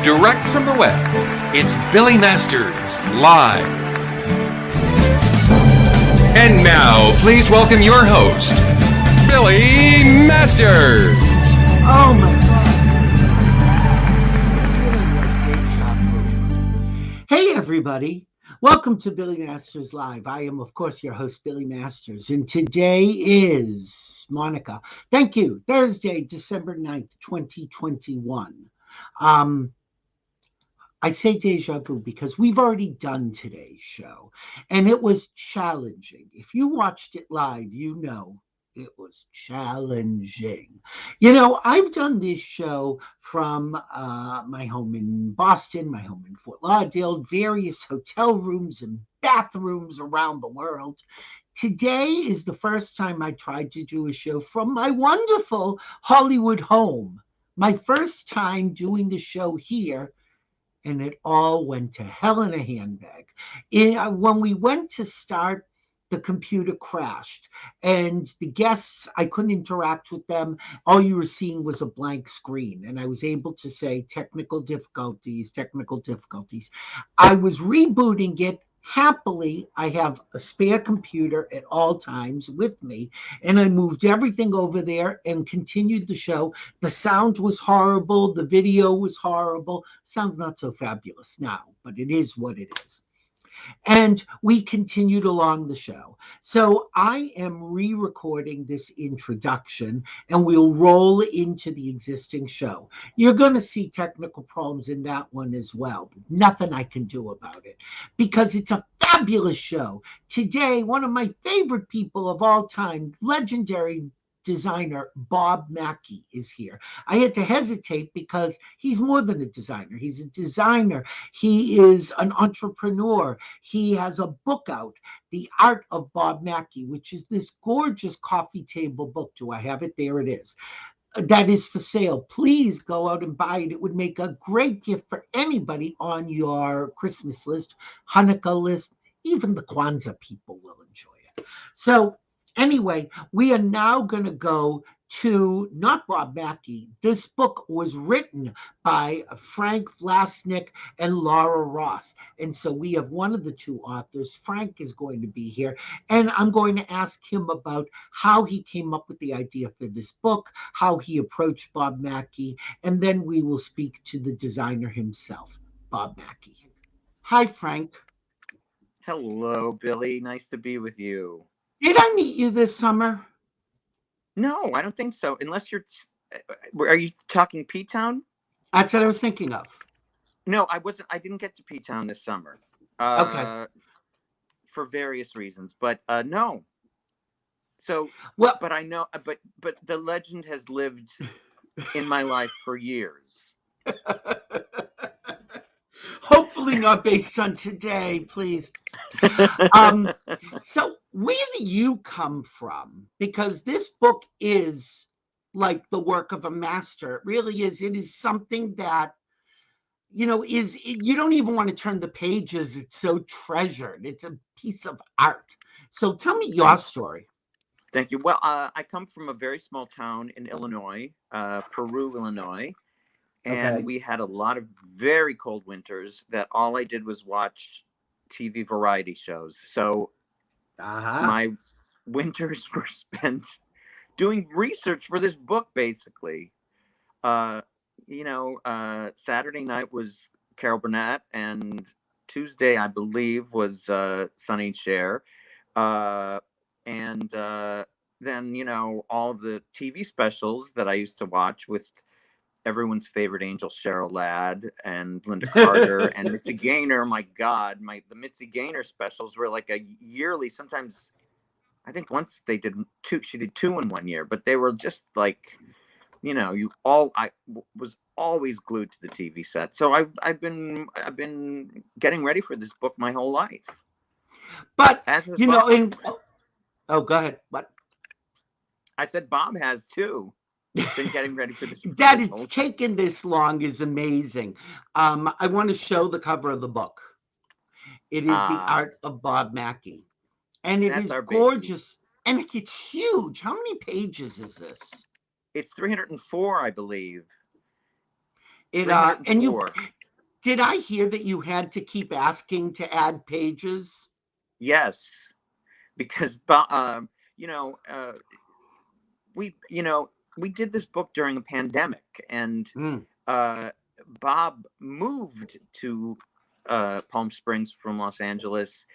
direct from the web, it's Billy Masters Live. And now, please welcome your host, Billy Masters. Oh my God. Hey everybody, welcome to Billy Masters Live. I am, of course, your host, Billy Masters, and today is Monica. Thank you. Thursday, December 9th, 2021. I say deja vu because we've already done today's show, and it was challenging. If you watched it live, you know it was challenging. You know, I've done this show from my home in Boston, my home in Fort Lauderdale, various hotel rooms and bathrooms around the world. Today is the first time I tried to do a show from my wonderful Hollywood home. My first time doing the show here, and it all went to hell in a handbag. When we went to start, the computer crashed, and the guests, I couldn't interact with them. All you were seeing was a blank screen, and I was able to say technical difficulties, technical difficulties. I was rebooting it. Happily, I have a spare computer at all times with me, and I moved everything over there and continued the show. The sound was horrible. The video was horrible. Sounds not so fabulous now, but it is what it is. And we continued along the show. So I am re-recording this introduction, and we'll roll into the existing show. You're going to see technical problems in that one as well. Nothing I can do about it because it's a fabulous show. Today, one of my favorite people of all time, legendary designer Bob Mackie, is here. I had to hesitate because he's more than a designer. He's a designer. He is an entrepreneur. He has a book out, The Art of Bob Mackie, which is this gorgeous coffee table book. Do I have it? There it is. That is for sale. Please go out and buy it. It would make a great gift for anybody on your Christmas list, Hanukkah list. Even the Kwanzaa people will enjoy it. So anyway, we are now going to go to not Bob Mackie. This book was written by Frank Vlastnik and Laura Ross. And so we have one of the two authors. Frank is going to be here. And I'm going to ask him about how he came up with the idea for this book, how he approached Bob Mackie, and then we will speak to the designer himself, Bob Mackie. Hi, Frank. Hello, Billy. Nice to be with you. Did I meet you this summer? No, I don't think so. Unless you're, are you talking P-Town? That's what I was thinking of. No, I wasn't. I didn't get to P-Town this summer. Okay. For various reasons, but no. So, well, but I know, but the legend has lived in my life for years. Hopefully not based on today, please. So where do you come from? Because this book is like the work of a master. It really is. It is something that, you know, you don't even want to turn the pages. It's so treasured. It's a piece of art. So tell me your story. Thank you. Well, I come from a very small town in Illinois, Peru, Illinois. And Okay. we had a lot of very cold winters that all I did was watch TV variety shows. So my winters were spent doing research for this book, basically. Saturday night was Carol Burnett, and Tuesday, I believe, was Sonny Cher. And then, you know, all the TV specials that I used to watch with everyone's favorite angel, Cheryl Ladd and Linda Carter and Mitzi Gaynor. My God, the Mitzi Gaynor specials were like a yearly. Sometimes, I think once they did two. She did two in one year, but they were just like, you know, I was always glued to the TV set. So I've been getting ready for this book my whole life. But you know, go ahead. What? I said Bob has too. Been getting ready for this. That it's taken this long is amazing. I want to show the cover of the book. It is The Art of Bob Mackie, and it is gorgeous, and it's huge. How many pages is this? It's 304, I believe. And you 304. did I hear that you had to keep asking to add pages? Yes, because you know, we did this book during a pandemic, and Mm, Bob moved to Palm Springs from Los Angeles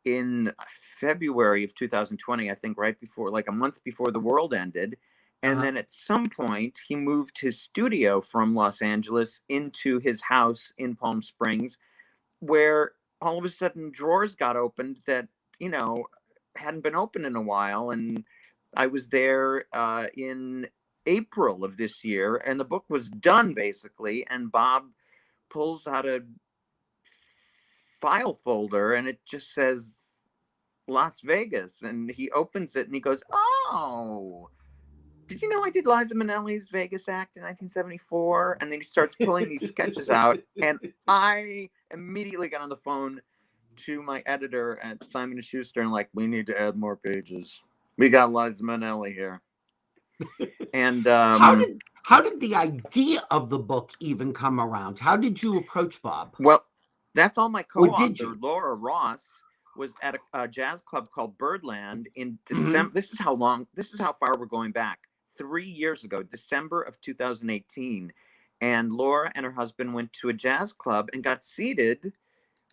in February of 2020, I think, right before, like a month before the world ended. And uh-huh. then at some point, he moved his studio from Los Angeles into his house in Palm Springs, where all of a sudden drawers got opened that, you know, hadn't been open in a while. And I was there in April of this year, and the book was done basically. And Bob pulls out a file folder, and it just says Las Vegas. And he opens it and he goes, "Oh, did you know I did Liza Minnelli's Vegas Act in 1974?" And then he starts pulling these sketches out. And I immediately got on the phone to my editor at Simon & Schuster and like, "We need to add more pages. We got Liza Minnelli here." And How did the idea of the book even come around? How did you approach Bob? well, that's all my Or did co-author, you? Laura Ross, was at a jazz club called Birdland in Mhm. December. This is how far we're going back. 3 years ago, December of 2018. And Laura and her husband went to a jazz club and got seated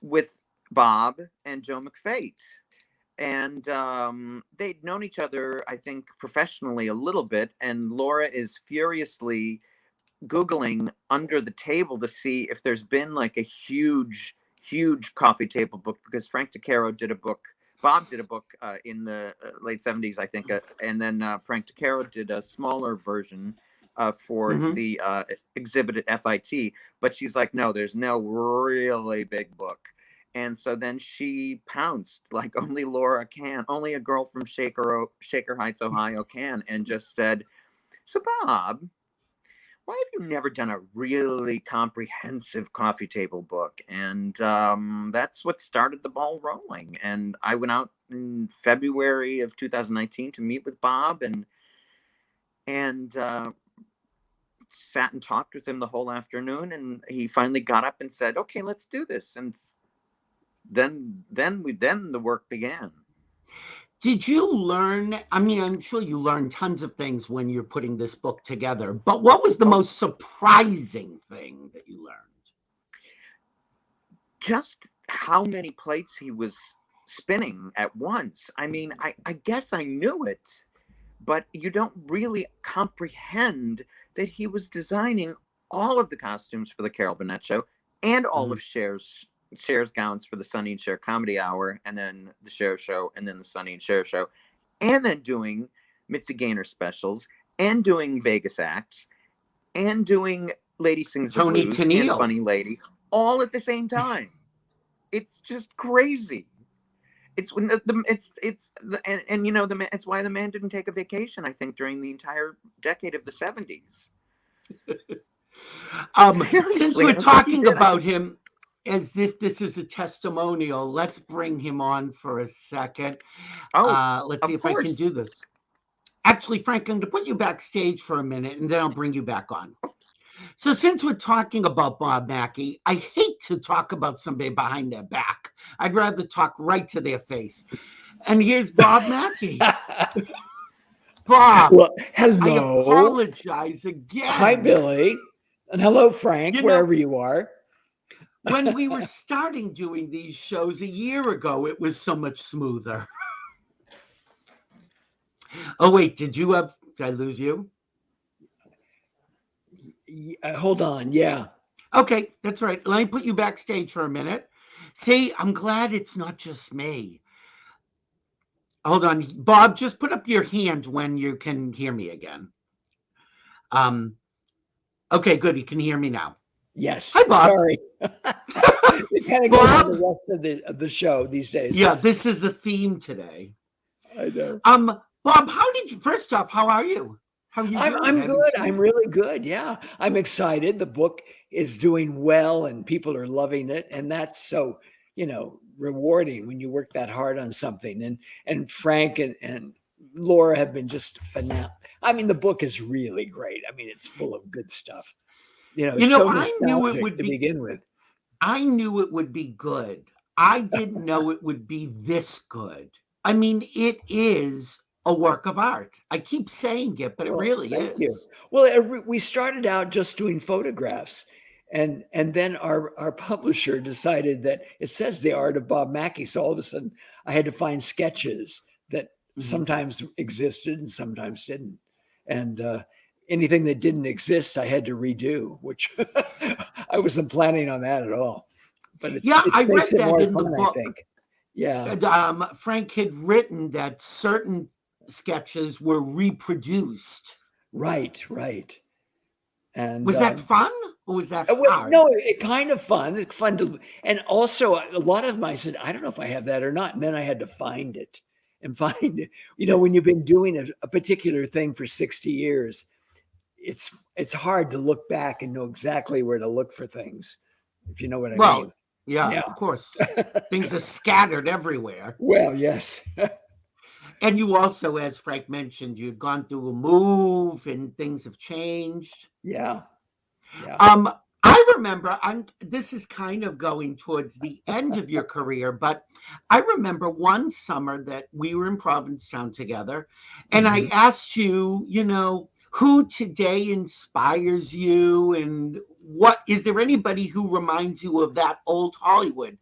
with Bob and Joe McFate. And they'd known each other, I think, professionally a little bit. And Laura is furiously Googling under the table to see if there's been like a huge coffee table book, because Frank DeCaro did a book. Bob did a book in the late 70s, I think. And then Frank DeCaro did a smaller version for Mhm. the exhibit at FIT. But she's like, no, there's no really big book. And so then she pounced like only Laura can, only a girl from Shaker Heights, Ohio can, and just said, "So, Bob, why have you never done a really comprehensive coffee table book?" And that's what started the ball rolling. And I went out in February of 2019 to meet with Bob, and sat and talked with him the whole afternoon. And he finally got up and said, "Okay, let's do this." And then the work began. Did you learn? I mean, I'm sure you learned tons of things when you're putting this book together, but what was the Oh, most surprising thing that you learned? just how many plates he was spinning at once. I mean, I guess I knew it, but you don't really comprehend that he was designing all of the costumes for the Carol Burnett show and all Mhm. of Cher's gowns for the Sonny and Cher Comedy Hour, and then the Cher show, and then the Sonny and Cher show, and then doing Mitzi Gaynor specials, and doing Vegas acts, and doing Lady Sings the Tony Blues and Tennille. Funny Lady all at the same time. It's just crazy. It's when and you know it's why the man didn't take a vacation, I think, during the entire decade of the 70s. Since Seriously, we're I don't think he talking did. I about think him as if this is a testimonial, let's bring him on for a second. oh, Let's see of if I can course. do this. Actually, Frank, I'm going to put you backstage for a minute and then I'll bring you back on. So, since we're talking about Bob Mackie, I hate to talk about somebody behind their back. I'd rather talk right to their face. And here's Bob Mackie. Bob, Well, I hello. apologize Hi, again. Billy. And hello, Frank, You know, wherever you are. when we were starting doing these shows a year ago, it was so much smoother. Oh, wait, did I lose you? Hold on. Yeah. Okay, that's right. Let me put you backstage for a minute. See, I'm glad it's not just me. Hold on, Bob, just put up your hand when you can hear me again. Um, okay, good. You can hear me now. Yes. Hi, Bob. Sorry. It kind of goes with Bob. the rest of the show these days. Yeah, this is a theme today. I know. Bob, first off, how are you? How are you doing? I'm Haven't good. seen I'm you. really good. Yeah. I'm excited. The book is doing well and people are loving it. And that's so, rewarding when you work that hard on something. And Frank and Laura have been just phenomenal. I mean, the book is really great. I mean, it's full of good stuff. it's so I knew it nostalgic would to be. begin with. I knew it would be good. I didn't know it would be this good. I mean, it is a work of art. I keep saying it, but it Well, really thank you. is. Well, we started out just doing photographs, and then our publisher decided that it says the Art of Bob Mackie. So all of a sudden, I had to find sketches that sometimes existed and sometimes didn't, and anything that didn't exist, I had to redo, which I wasn't planning on that at all. But it I makes read it more that in the fun, I book. think. Yeah. Frank had written that certain sketches were reproduced. Right. And Was that fun or was that well, hard? no, it kind of fun. It's fun to, and also a lot of them I said, I don't know if I have that or not. And then I had to find it and find it. When you've been doing a particular thing for 60 years, it's hard to look back and know exactly where to look for things, if you know what I mean. Yeah, of course. Things are scattered everywhere. Well, yes. And you also, as Frank mentioned, you'd gone through a move and things have changed. Yeah. I remember, this is kind of going towards the end of your career, but I remember one summer that we were in Provincetown together, and I asked you, who today inspires you, and is there anybody who reminds you of that old Hollywood?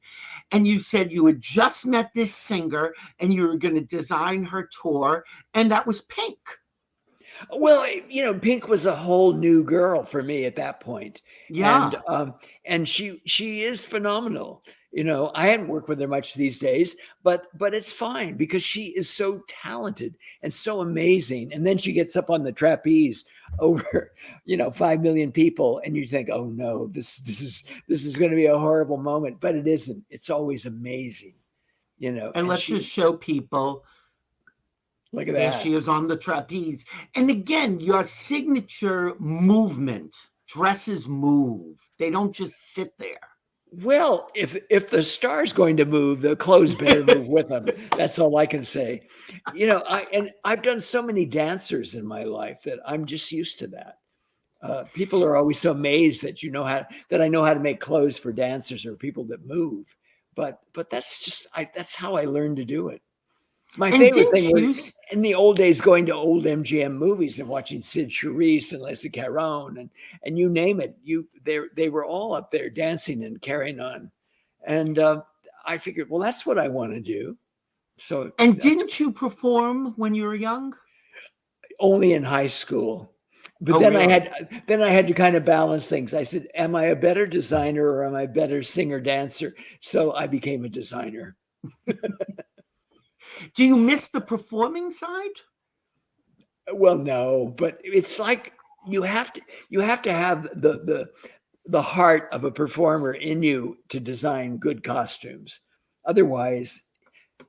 And you said you had just met this singer and you were going to design her tour, and that was Pink. Well, Pink was a whole new girl for me at that point. Yeah. And she is phenomenal. I hadn't worked with her much these days, but it's fine because she is so talented and so amazing. And then she gets up on the trapeze over, 5 million people, and you think, oh no, this is going to be a horrible moment, but it isn't. It's always amazing, And let's just show people. Look at there that. She is on the trapeze. And again, your signature movement, dresses move. They don't just sit there. Well, if the star's going to move, the clothes better move with them. That's all I can say. I've done so many dancers in my life that I'm just used to that. People are always so amazed that I know how to make clothes for dancers or people that move. But that's just that's how I learned to do it. My favorite thing was in the old days going to old MGM movies and watching Sid Charisse and Leslie Caron and you name it. They were all up there dancing and carrying on. And I figured, well, that's what I want to do. So didn't you perform when you were young? Only in high school. But then really? I had to kind of balance things. I said, am I a better designer or am I a better singer dancer? So I became a designer. Do you miss the performing side? Well, no, but it's like you have to have the heart of a performer in you to design good costumes. Otherwise,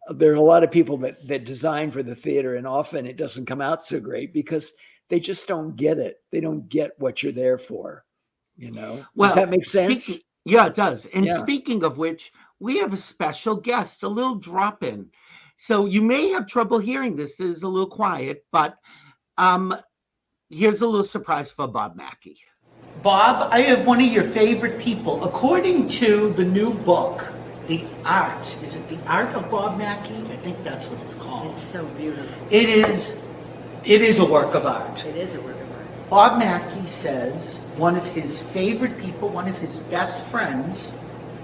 there are a lot of people that design for the theater, and often it doesn't come out so great because they just don't get it. They don't get what you're there for. Well, does that make sense? Yeah, it does. And speaking of which, we have a special guest, a little drop-in. So you may have trouble hearing this. It is a little quiet, but here's a little surprise for Bob Mackie. Bob, I have one of your favorite people. According to the new book, The Art of Bob Mackie? I think that's what it's called. It's so beautiful. It is a work of art. It is a work of art. Bob Mackie says one of his favorite people, one of his best friends,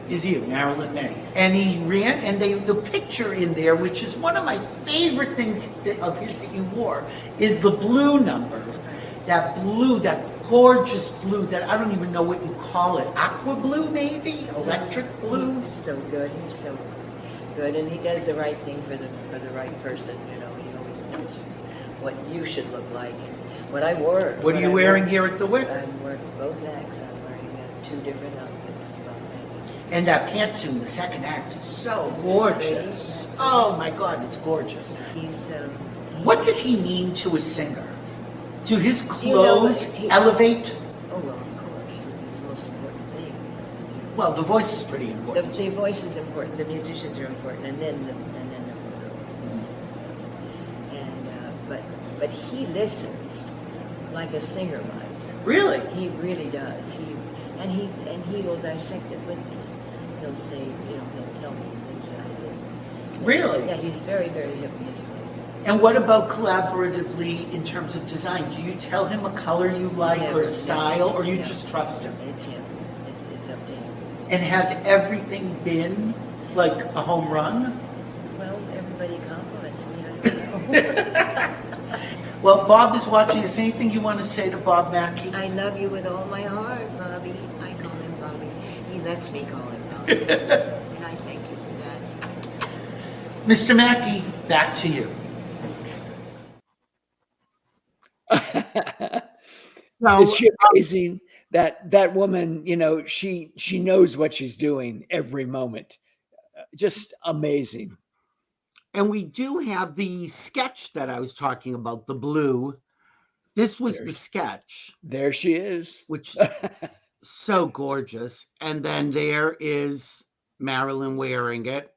is you, Marilyn Monroe. And the picture in there, which is one of my favorite things of his that you wore, is the blue number. That gorgeous blue that I don't even know what you call it. Aqua blue, maybe? Electric blue? He's so good. He's so good. And he does the right thing for the right person. He always knows what you should look like. And what I wore. What are you wearing here at the WIC? I'm wearing both acts. I'm wearing 2 different outfits. And that pantsuit in the second act is so gorgeous. Oh my God, it's gorgeous. What does he mean to a singer? Do his clothes elevate? Oh, well, of course. It's the most important thing. Well, the voice is pretty important. The voice is important. The musicians are important, and then the photos. But he listens like a singer might. Really? He really does. He will dissect it with me. He'll say, he'll tell me things that I did. Really? Yeah, he's very, very hip musically. And what about collaboratively in terms of design? Do you tell him a color you like or a style, or you just trust him? It's him. It's up to him. And has everything been like a home run? Well, everybody compliments me. I don't know. Well, Bob is watching. Is there anything you want to say to Bob Mackie? I love you with all my heart, Bobby. I call him Bobby. He lets me call him Bobby. And I thank you for that. Mr. Mackie, back to you. Is she amazing? That woman, she knows what she's doing every moment. Just amazing. And we do have the sketch that I was talking about, the blue. This was the sketch. There she is. Which so gorgeous. And then there is Marilyn wearing it.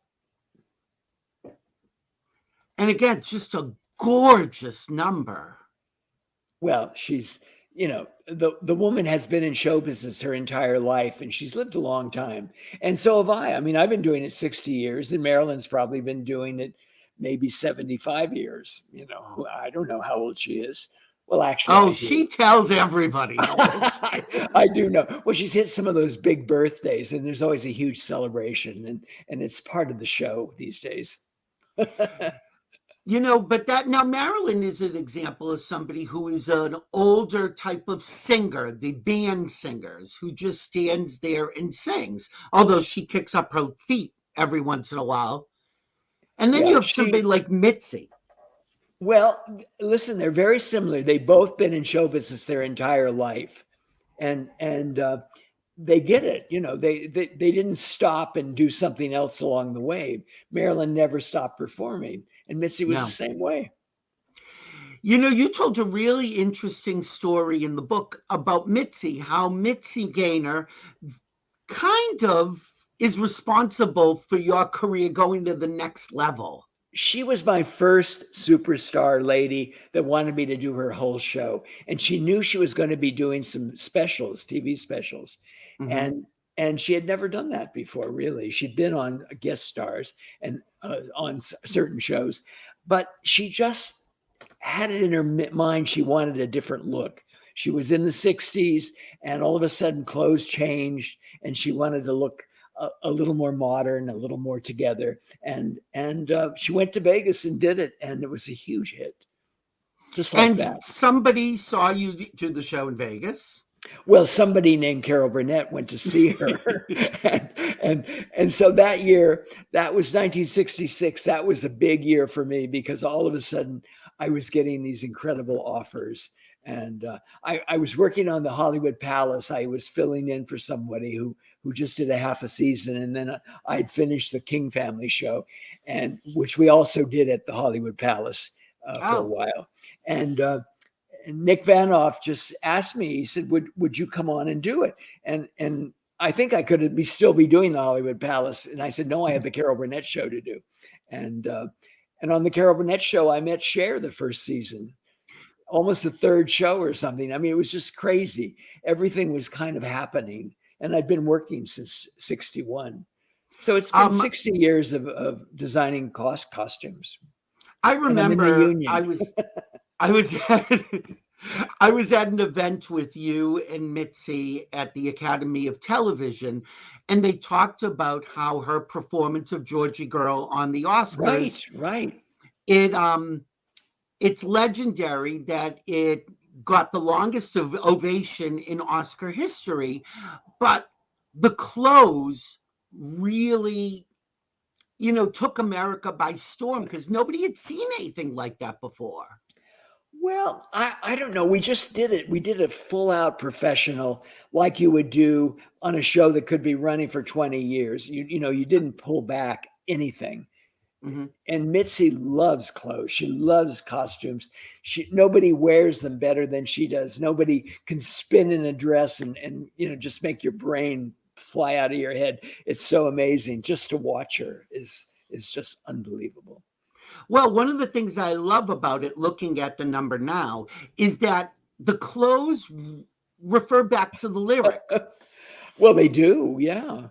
And again, it's just a gorgeous number. Well, she's, the woman has been in show business her entire life, and she's lived a long time. And so have I. I mean, I've been doing it 60 years, and Marilyn's probably been doing it maybe 75 years. I don't know how old she is. Well, actually, she tells everybody. I do know. Well, she's hit some of those big birthdays, and there's always a huge celebration, and it's part of the show these days. But now Marilyn is an example of somebody who is an older type of singer, the band singers, who just stands there and sings, although she kicks up her feet every once in a while. And then you have somebody like Mitzi. Well, listen, they're very similar. They've both been in show business their entire life. And they get it. They didn't stop and do something else along the way. Marilyn never stopped performing. And Mitzi was the same way. You told a really interesting story in the book about Mitzi, how Mitzi Gaynor kind of is responsible for your career going to the next level. She was my first superstar lady that wanted me to do her whole show. And she knew she was going to be doing some specials, TV specials. Mm-hmm. And she had never done that before, really. She'd been on guest stars and on certain shows, but she just had it in her mind. She wanted a different look. She was in the 60s, and all of a sudden clothes changed, and she wanted to look a little more modern, a little more together. And she went to Vegas and did it, and it was a huge hit. Just like that. And somebody saw you do the show in Vegas. Well, somebody named Carol Burnett went to see her. and so that year, that was 1966. That was a big year for me because all of a sudden I was getting these incredible offers. And I was working on the Hollywood Palace. I was filling in for somebody who just did a half a season. And then I'd finished the King family show, and which we also did at the Hollywood Palace for a while. And Nick Vanoff just asked me, he said, would you come on and do it? And I think I could still be doing the Hollywood Palace. And I said, no, I have the Carol Burnett show to do. And on the Carol Burnett show, I met Cher the first season, almost the third show or something. I mean, it was just crazy. Everything was kind of happening. And I'd been working since 61. So it's been 60 years of designing costumes. I remember I was at an event with you and Mitzi at the Academy of Television, and they talked about how her performance of Georgie Girl on the Oscars. Right. It's legendary that it got the longest ovation in Oscar history, but the clothes really, took America by storm because nobody had seen anything like that before. Well, I don't know. We just did it. We did a full out professional like you would do on a show that could be running for 20 years. You didn't pull back anything. Mm-hmm. And Mitzi loves clothes. She loves costumes. Nobody wears them better than she does. Nobody can spin in a dress and just make your brain fly out of your head. It's so amazing. Just to watch her is just unbelievable. Well, one of the things I love about it, looking at the number now, is that the clothes refer back to the lyric. Well, they do. Yeah.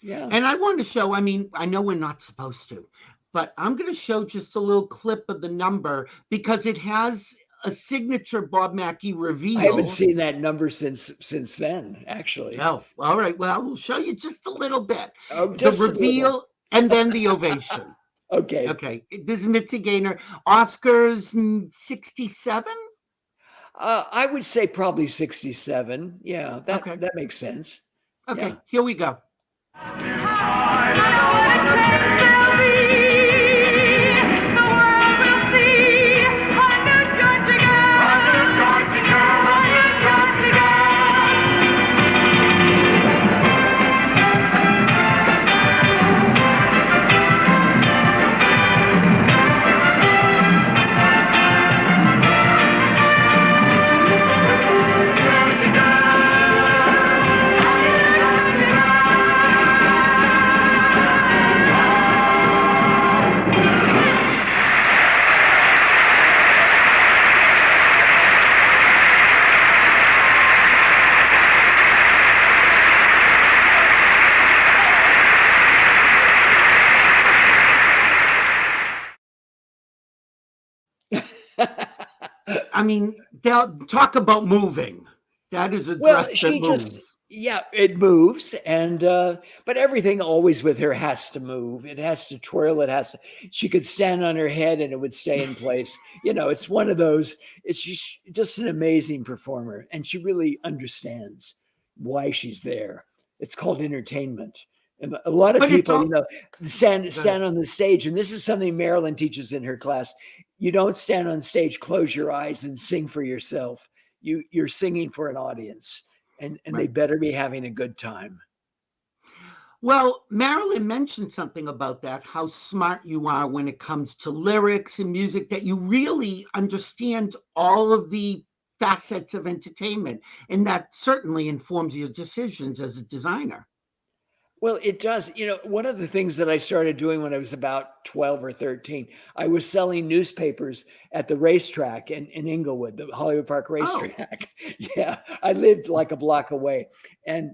Yeah. And I want to show, I mean, I know we're not supposed to, but I'm going to show just a little clip of the number because it has a signature Bob Mackie reveal. I haven't seen that number since then, actually. Oh, all right. Well, we'll show you just a little bit. Oh, The just a little. reveal and then the ovation. Okay. Okay. This is Mitzi Gaynor. Oscars 67? I would say probably 67. Yeah, Okay. that makes sense. Okay, Yeah. here we go. I mean, they'll talk about moving. That is a dress that moves. Yeah, it moves, and but everything always with her has to move. It has to twirl. It has to. She could stand on her head and it would stay in place. You know, it's one of those. It's just an amazing performer, and she really understands why she's there. It's called entertainment. And a lot of people, you know, stand on the stage, and this is something Marilyn teaches in her class. You don't stand on stage, close your eyes, and sing for yourself. You're singing for an audience, and they better be having a good time. Well, Marilyn mentioned something about that, how smart you are when it comes to lyrics and music, that you really understand all of the facets of entertainment, and that certainly informs your decisions as a designer. Well, it does. You know, one of the things that I started doing when I was about 12 or 13, I was selling newspapers at the racetrack in Inglewood, the Hollywood Park racetrack. Oh. Yeah, I lived like a block away.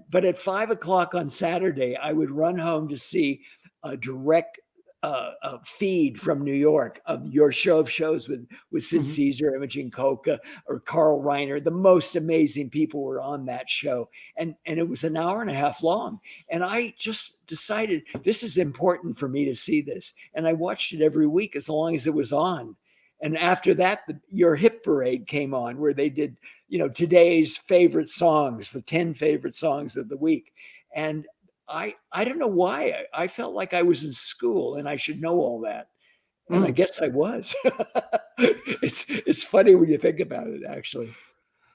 But at 5 o'clock on Saturday, I would run home to see a direct a feed from New York of your show of shows with Sid Caesar, Imogen Coca, or Carl Reiner. The most amazing people were on that show. And it was an hour and a half long. And I just decided this is important for me to see this. And I watched it every week as long as it was on. And after that, your hit parade came on where they did, you know, today's favorite songs, the 10 favorite songs of the week. And I don't know why I felt like I was in school and I should know all that. And I guess I was. It's funny when you think about it, actually.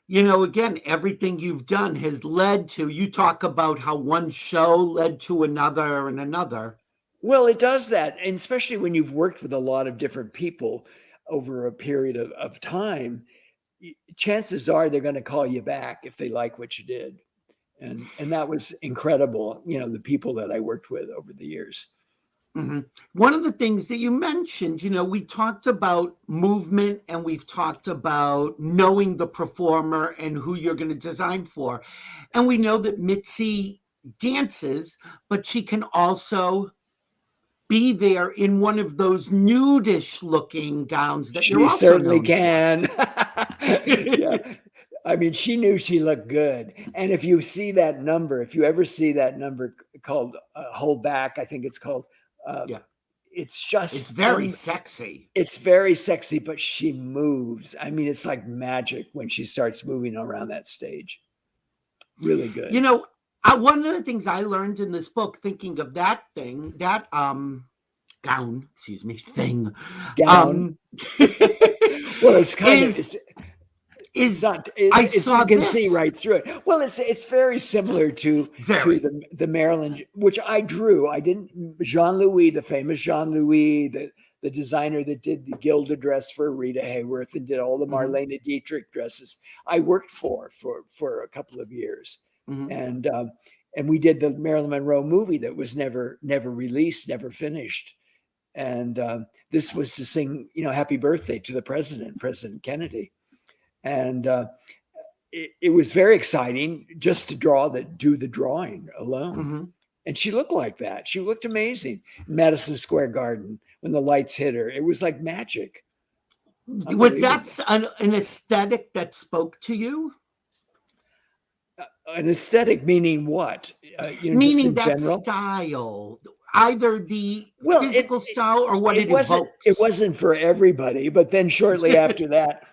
You know, again, everything you've done has led to, you talk about how one show led to another and another. Well, it does that. And especially when you've worked with a lot of different people over a period of time, chances are they're going to call you back if they like what you did. And that was incredible, you know, the people that I worked with over the years. One of the things that you mentioned, you know, we talked about movement and we've talked about knowing the performer and who you're going to design for. And we know that Mitzi dances, but she can also be there in one of those nudish looking gowns that you're also certainly can. Yeah. I mean, she knew she looked good. And if you see that number, if you ever see that number called Hold Back, I think it's called, it's very sexy. It's very sexy, but she moves. I mean, it's like magic when she starts moving around that stage. Really good. You know, one of the things I learned in this book, thinking of that thing, that gown, excuse me, thing. Gown. Well, it's kind of... It's you can see right through it. Well, it's very similar to the Marilyn, which I drew. I didn't. Jean-Louis, the famous Jean-Louis, the designer that did the Gilda dress for Rita Hayworth and did all the Marlene Dietrich dresses. I worked for a couple of years, and we did the Marilyn Monroe movie that was never released, never finished. And this was to sing, you know, Happy Birthday to the President Kennedy. And it was very exciting just to do the drawing alone. Mm-hmm. And she looked like that. She looked amazing. Madison Square Garden, when the lights hit her, it was like magic. Was that an aesthetic that spoke to you? An aesthetic meaning what? Meaning just in that general? style, either the Well, physical style or what it wasn't. evokes. It wasn't for everybody. But then shortly after that,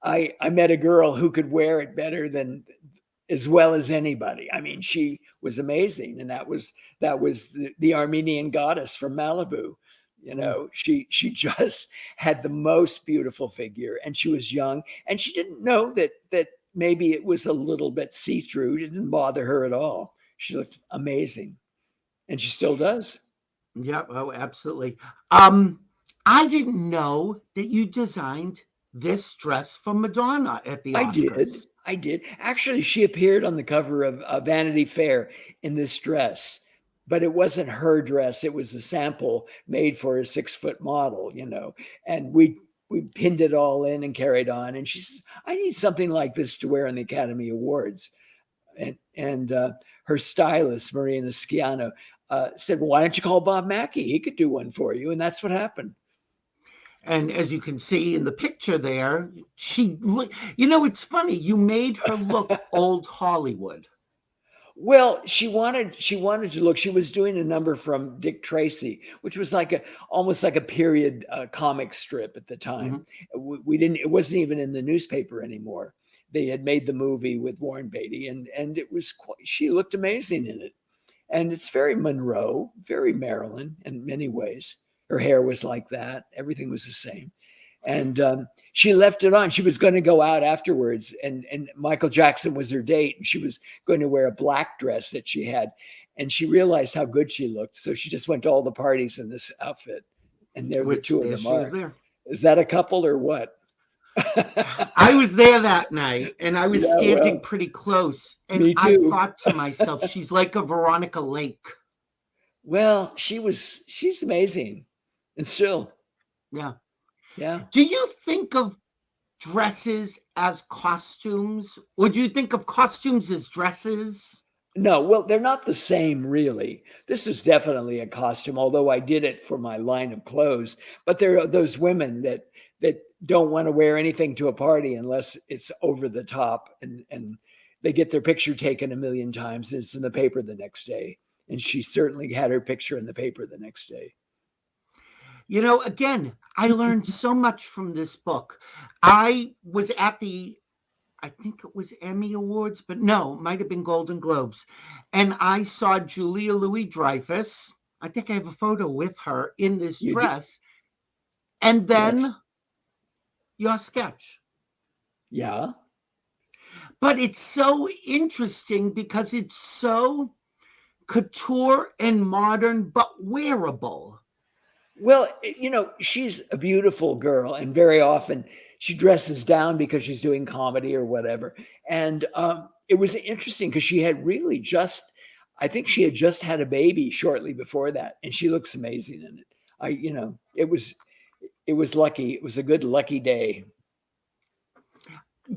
I met a girl who could wear it better than as well as anybody. I mean, she was amazing, and that was the Armenian goddess from Malibu. She just had the most beautiful figure, and she was young, and she didn't know that maybe it was a little bit see-through. It didn't bother her at all. She looked amazing, and she still does. Yeah, oh, absolutely. I didn't know that you designed this dress for Madonna at the Oscars. I did. Actually, she appeared on the cover of Vanity Fair in this dress, but it wasn't her dress. It was a sample made for a 6-foot model, and we pinned it all in and carried on. And she says, I need something like this to wear on the Academy Awards. And her stylist, Marina Schiano, said, well, why don't you call Bob Mackie? He could do one for you. And that's what happened. And as you can see in the picture there, it's funny. You made her look old Hollywood. Well, she wanted to look. She was doing a number from Dick Tracy, which was almost like a period comic strip at the time. Mm-hmm. It wasn't even in the newspaper anymore. They had made the movie with Warren Beatty, and it was she looked amazing in it. And it's very Monroe, very Marilyn in many ways. Her hair was like that. Everything was the same. And she left it on. She was going to go out afterwards, and Michael Jackson was her date. And she was going to wear a black dress that she had. And she realized how good she looked. So she just went to all the parties in this outfit. And there the two of them are. There. Is that a couple or what? I was there that night, and I was standing pretty close. And me too. I thought to myself, she's like a Veronica Lake. Well, she's amazing. And still. Yeah. Yeah. Do you think of dresses as costumes, or do you think of costumes as dresses? No, well, they're not the same, really. This is definitely a costume, although I did it for my line of clothes. But there are those women that don't want to wear anything to a party unless it's over the top, and they get their picture taken a million times, and it's in the paper the next day. And she certainly had her picture in the paper the next day. Again, I learned so much from this book. I was at I think it was Emmy Awards, but no, it might have been Golden Globes. And I saw Julia Louis-Dreyfus. I think I have a photo with her in this dress. And then your sketch. Yeah. But it's so interesting because it's so couture and modern, but wearable. Well, she's a beautiful girl, and very often she dresses down because she's doing comedy or whatever. And it was interesting because she had really I think she had just had a baby shortly before that, and she looks amazing in it. It was lucky. It was a good lucky day.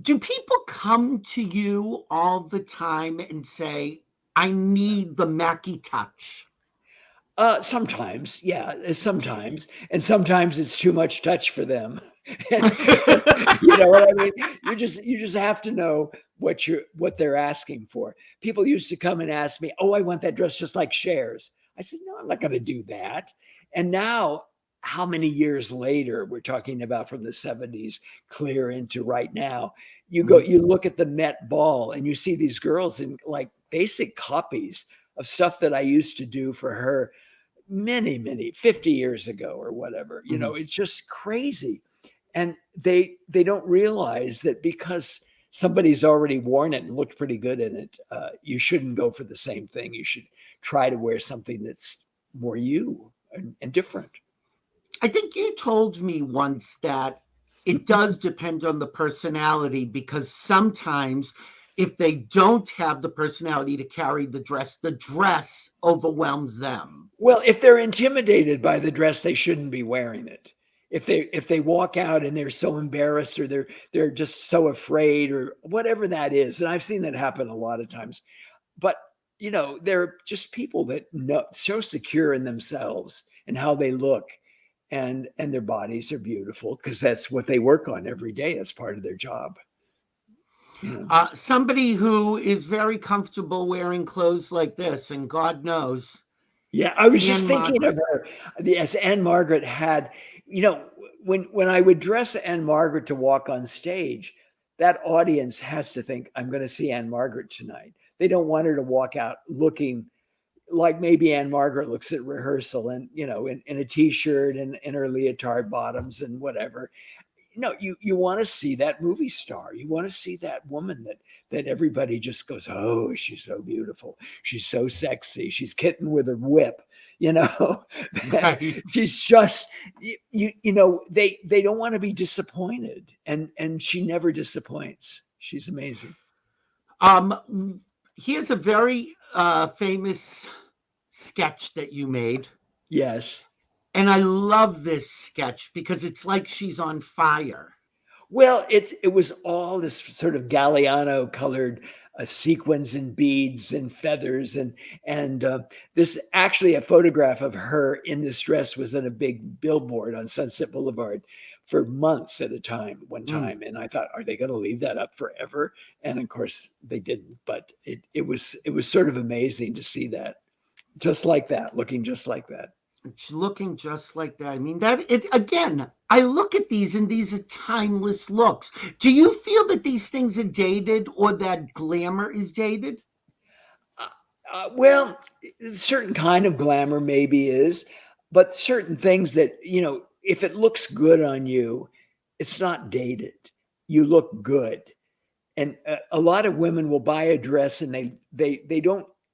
Do people come to you all the time and say, I need the Mackie touch? Sometimes, yeah, sometimes. And sometimes it's too much touch for them. You know what I mean? You just have to know what they're asking for. People used to come and ask me, oh, I want that dress just like Cher's. I said, no, I'm not going to do that. And now, how many years later, we're talking about from the 70s clear into right now, you look at the Met Ball and you see these girls in like basic copies of stuff that I used to do for her many 50 years ago or whatever. It's just crazy. And they don't realize that because somebody's already worn it and looked pretty good in it, you shouldn't go for the same thing. You should try to wear something that's more you and different. I think you told me once that it does depend on the personality, because sometimes if they don't have the personality to carry the dress overwhelms them. Well, if they're intimidated by the dress, they shouldn't be wearing it. if they walk out and they're so embarrassed or they're just so afraid or whatever that is. And I've seen that happen a lot of times. But they're just people that know so secure in themselves and how they look, and their bodies are beautiful because that's what they work on every day. That's part of their job. Somebody who is very comfortable wearing clothes like this, and God knows. Yeah, I was just thinking of her. Yes, Anne Margaret had, when I would dress Anne Margaret to walk on stage, that audience has to think, I'm going to see Anne Margaret tonight. They don't want her to walk out looking like maybe Anne Margaret looks at rehearsal and, in a t-shirt and in her leotard bottoms and whatever. No, you want to see that movie star. You want to see that woman that everybody just goes, oh, she's so beautiful. She's so sexy. She's kitten with a whip. Right. She's just, they don't want to be disappointed. And she never disappoints. She's amazing. Here's a very famous sketch that you made. Yes. And I love this sketch because it's like she's on fire. Well, it was all this sort of Galliano colored sequins and beads and feathers. And this actually a photograph of her in this dress was on a big billboard on Sunset Boulevard for months at a time, one time. And I thought, are they going to leave that up forever? And of course they didn't, but it was sort of amazing to see that, just like that, looking just like that. It's looking just like that. I mean, again, I look at these and these are timeless looks. Do you feel that these things are dated or that glamour is dated? Well, certain kind of glamour maybe is, but certain things that, if it looks good on you, it's not dated. You look good. And a lot of women will buy a dress and they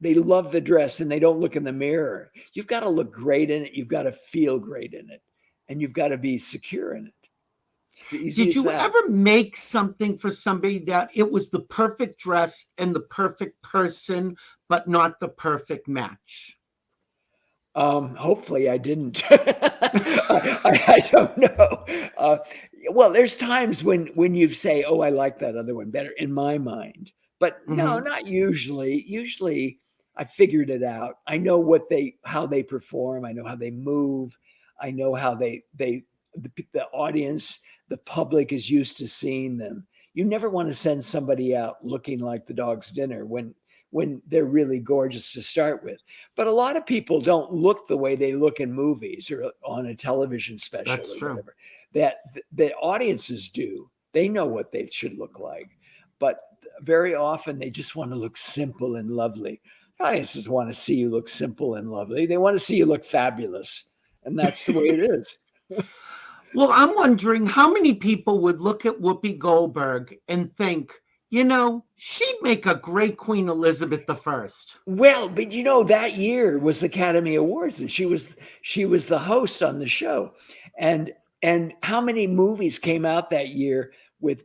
love the dress and they don't look in the mirror. You've got to look great in it. You've got to feel great in it. And you've got to be secure in it. Did you ever make something for somebody that it was the perfect dress and the perfect person, but not the perfect match? Hopefully I didn't. I don't know. Well, there's times when you say, oh, I like that other one better in my mind. But no, not usually. Usually I figured it out. I know how they perform. I know how they move. I know how the audience, the public is used to seeing them. You never want to send somebody out looking like the dog's dinner when they're really gorgeous to start with. But a lot of people don't look the way they look in movies or on a television special. That's or true. Whatever. That the audiences do. They know what they should look like. But very often they just want to look simple and lovely. Audiences want to see you look simple and lovely. They want to see you look fabulous. And that's the way it is. Well, I'm wondering how many people would look at Whoopi Goldberg and think, she'd make a great Queen Elizabeth I. Well, but that year was the Academy Awards and she was the host on the show. And how many movies came out that year with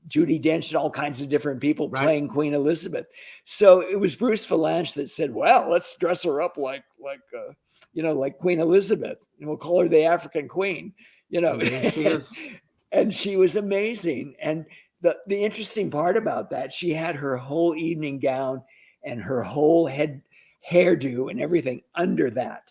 Judi Dench and all kinds of different people playing Queen Elizabeth. So it was Bruce Vilanch that said, well, let's dress her up like Queen Elizabeth, and we'll call her the African Queen, And she is. And she was amazing. And the interesting part about that, she had her whole evening gown and her whole hairdo and everything under that.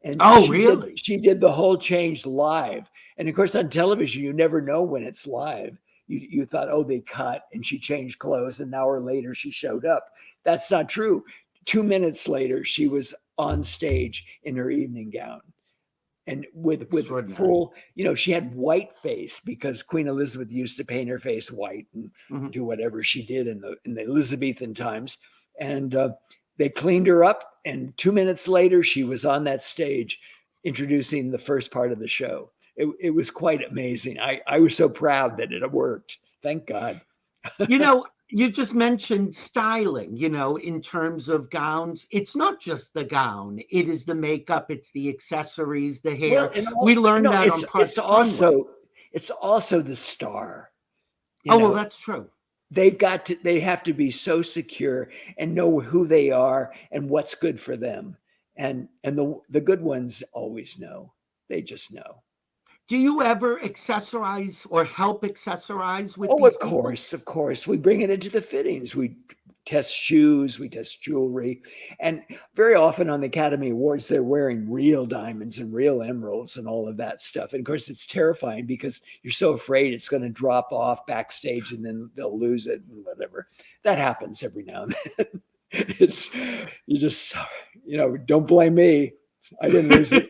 And really? She did the whole change live. And of course, on television, you never know when it's live. You thought, oh, they cut and she changed clothes. And an hour later, she showed up. That's not true. 2 minutes later, she was on stage in her evening gown. And with full, she had white face because Queen Elizabeth used to paint her face white and do whatever she did in the Elizabethan times. And they cleaned her up. And 2 minutes later, she was on that stage introducing the first part of the show. It was quite amazing. I was so proud that it worked. Thank God. You just mentioned styling, in terms of gowns. It's not just the gown. It is the makeup. It's the accessories, the hair. We learned that on Parks. It's also the star. Well, that's true. They have to be so secure and know who they are and what's good for them. And the good ones always know. They just know. Do you ever accessorize or help accessorize with Oh, these of people? course, of course. We bring it into the fittings. We test shoes, we test jewelry. And very often on the Academy Awards, they're wearing real diamonds and real emeralds and all of that stuff. And of course, it's terrifying because you're so afraid it's going to drop off backstage and then they'll lose it and whatever. That happens every now and then. It's, you just, don't blame me. I didn't lose it.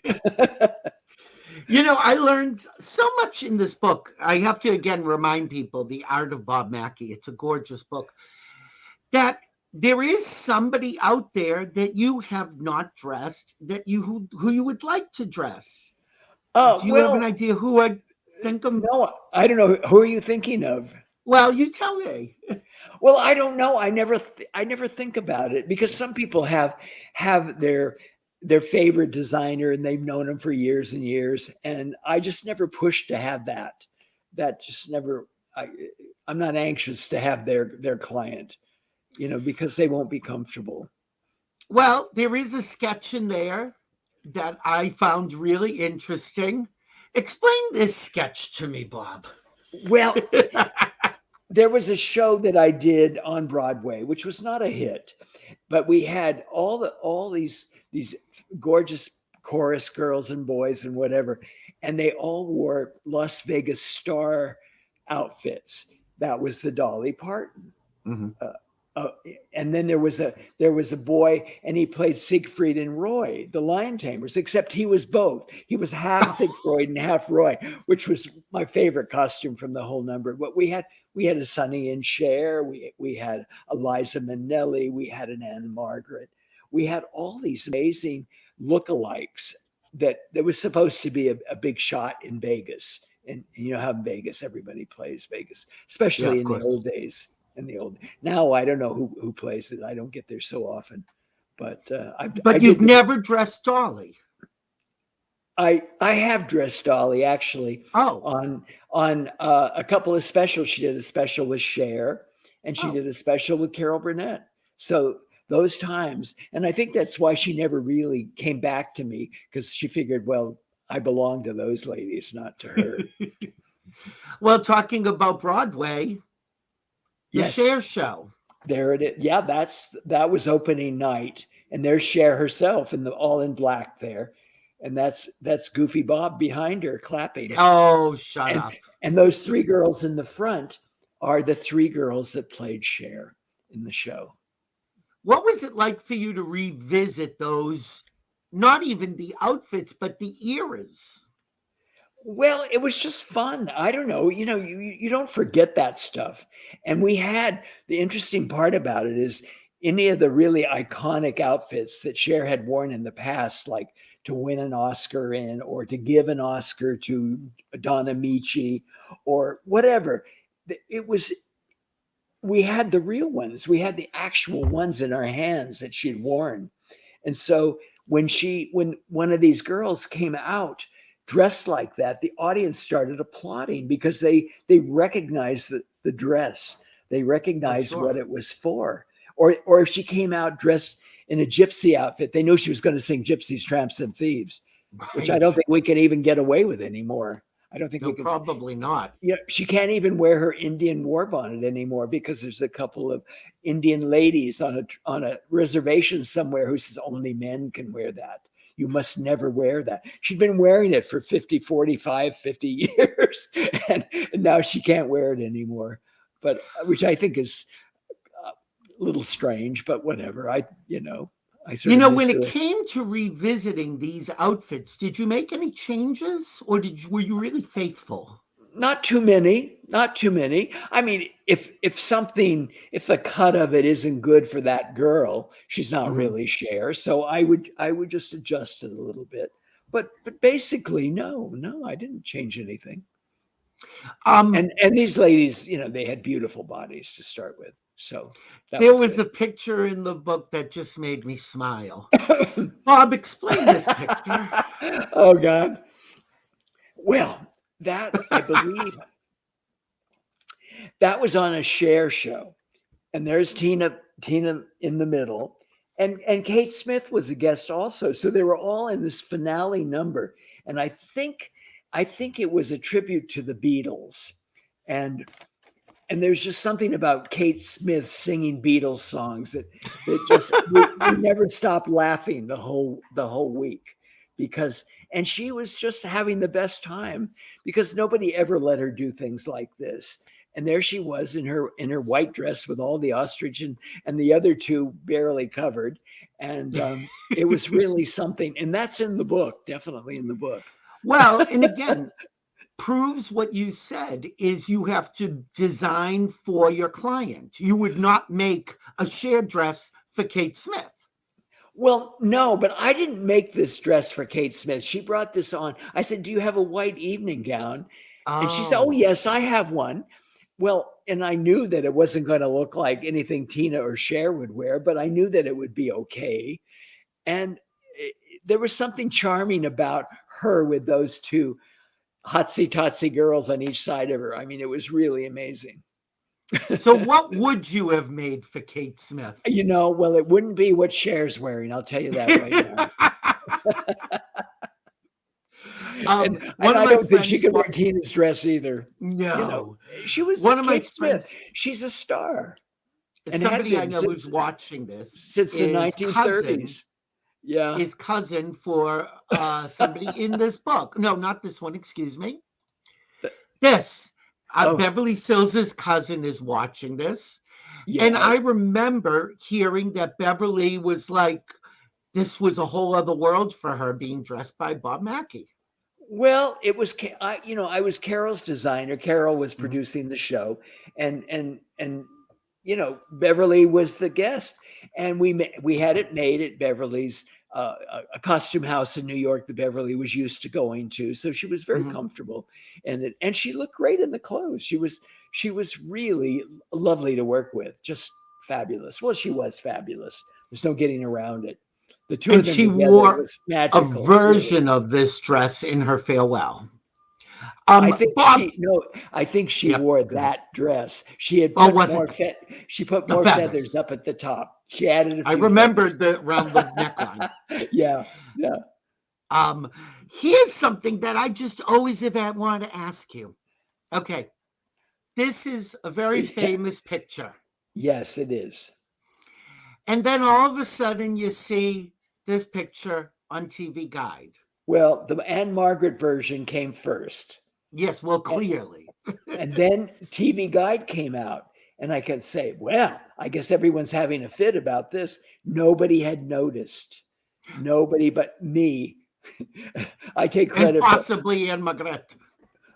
I learned so much in this book. I have to again remind people, The Art of Bob Mackie. It's a gorgeous book. That there is somebody out there that you have not dressed, that who you would like to dress. Do you have an idea who I think of? No, I don't know. Who are you thinking of? Well, you tell me. Well, I don't know. I never think about it because some people have their favorite designer and they've known him for years and years, and I just never pushed to have that. That just never. I'm not anxious to have their client, because they won't be comfortable. Well, there is a sketch in there that I found really interesting. Explain this sketch to me, Bob. Well, there was a show that I did on Broadway, which was not a hit, but we had all these gorgeous chorus girls and boys and whatever, and they all wore Las Vegas star outfits. That was the Dolly Parton. Mm-hmm. And then there was a boy, and he played Siegfried and Roy, the Lion Tamers, except he was both. He was half Siegfried and half Roy, which was my favorite costume from the whole number. But we had a Sonny and Cher, we had Eliza Minnelli, we had an Anne Margaret. We had all these amazing lookalikes that was supposed to be a big shot in Vegas. And you know how in Vegas everybody plays Vegas, especially in the old days. Now I don't know who plays it. I don't get there so often, but you've never dressed Dolly. I have dressed Dolly actually. Oh, on a couple of specials. She did a special with Cher, and she did a special with Carol Burnett. So those times, and I think that's why she never really came back to me, because she figured, well, I belong to those ladies, not to her. Well, talking about Broadway. The Cher show. There it is. Yeah, that was opening night, and there's Cher herself all in black there, and that's Goofy Bob behind her clapping. Oh, shut up! And those three girls in the front are the three girls that played Cher in the show. What was it like for you to revisit those? Not even the outfits, but the eras. Well, it was just fun. I don't know. You don't forget that stuff. And we had, the interesting part about it is any of the really iconic outfits that Cher had worn in the past, like to win an Oscar in, or to give an Oscar to Donna Michi or whatever. We had the real ones. We had the actual ones in our hands that she'd worn. And so when one of these girls came out dressed like that, the audience started applauding because they recognized the dress. They recognized what it was for. Or if she came out dressed in a gypsy outfit, they knew she was going to sing Gypsies, Tramps, and Thieves, which I don't think we can even get away with anymore. I don't think we can. Probably not. Yeah, she can't even wear her Indian war bonnet anymore because there's a couple of Indian ladies on a reservation somewhere who says only men can wear that. You must never wear that. She'd been wearing it for 50 years, and now she can't wear it anymore. But which I think is a little strange, but whatever. When it came to revisiting these outfits, did you make any changes, or were you really faithful? Not too many. I mean, if the cut of it isn't good for that girl, she's not really Cher. So I would just adjust it a little bit. But basically, no, I didn't change anything. And these ladies, they had beautiful bodies to start with. So there was a picture in the book that just made me smile. Bob, explain this picture. Oh God. Well, that I believe that was on a Cher show, and there's Tina in the middle, and Kate Smith was a guest also. So they were all in this finale number, and I think I think it was a tribute to the Beatles, and there's just something about Kate Smith singing Beatles songs that just we never stopped laughing the whole week, because and she was just having the best time, because nobody ever let her do things like this. And there she was in her white dress with all the ostrich and the other two barely covered, and it was really something. And that's in the book, definitely in the book. Well, and again, proves what you said, is you have to design for your client. You would not make a Cher dress for Kate Smith. Well, no, but I didn't make this dress for Kate Smith. She brought this on. I said, "Do you have a white evening gown?" And she said, "Oh, yes, I have one." Well, and I knew that it wasn't going to look like anything Tina or Cher would wear, but I knew that it would be okay. And there was something charming about her with those two hotsy-totsy girls on each side of her. I mean, it was really amazing. So what would you have made for Kate Smith? You know, well, it wouldn't be what Cher's wearing. I'll tell you that right now. And I don't think she could wear Tina's dress either. No. You know, she was one of my Kate Smith. friends, She's a star. And somebody I know who's watching this since the 1930s. Yeah. His cousin for somebody in this book. No, not this one. Excuse me. This. Beverly Sills' cousin is watching this. Yes. And I remember hearing that Beverly was like, this was a whole other world for her, being dressed by Bob Mackie. Well, it was, I was Carol's designer. Carol was producing the show, and Beverly was the guest, and we had it made at Beverly's, a costume house in New York that Beverly was used to going to. So she was very comfortable, and she looked great in the clothes. She was really lovely to work with, just fabulous. Well, she was fabulous. There's no getting around it. The two of them she together wore was magical, a version of this dress in her farewell. I think she wore that dress. She had put more feathers up at the top. She added a few. I remembered around the neckline. Yeah. Here's something that I just always have wanted to ask you. Okay, this is a very famous picture. Yes, it is. And then all of a sudden you see this picture on TV Guide. Well, the Anne Margaret version came first. Yes, well, clearly. And then TV Guide came out, and I could say, well, I guess everyone's having a fit about this. Nobody had noticed. Nobody but me. I take credit. And possibly Anne Margaret.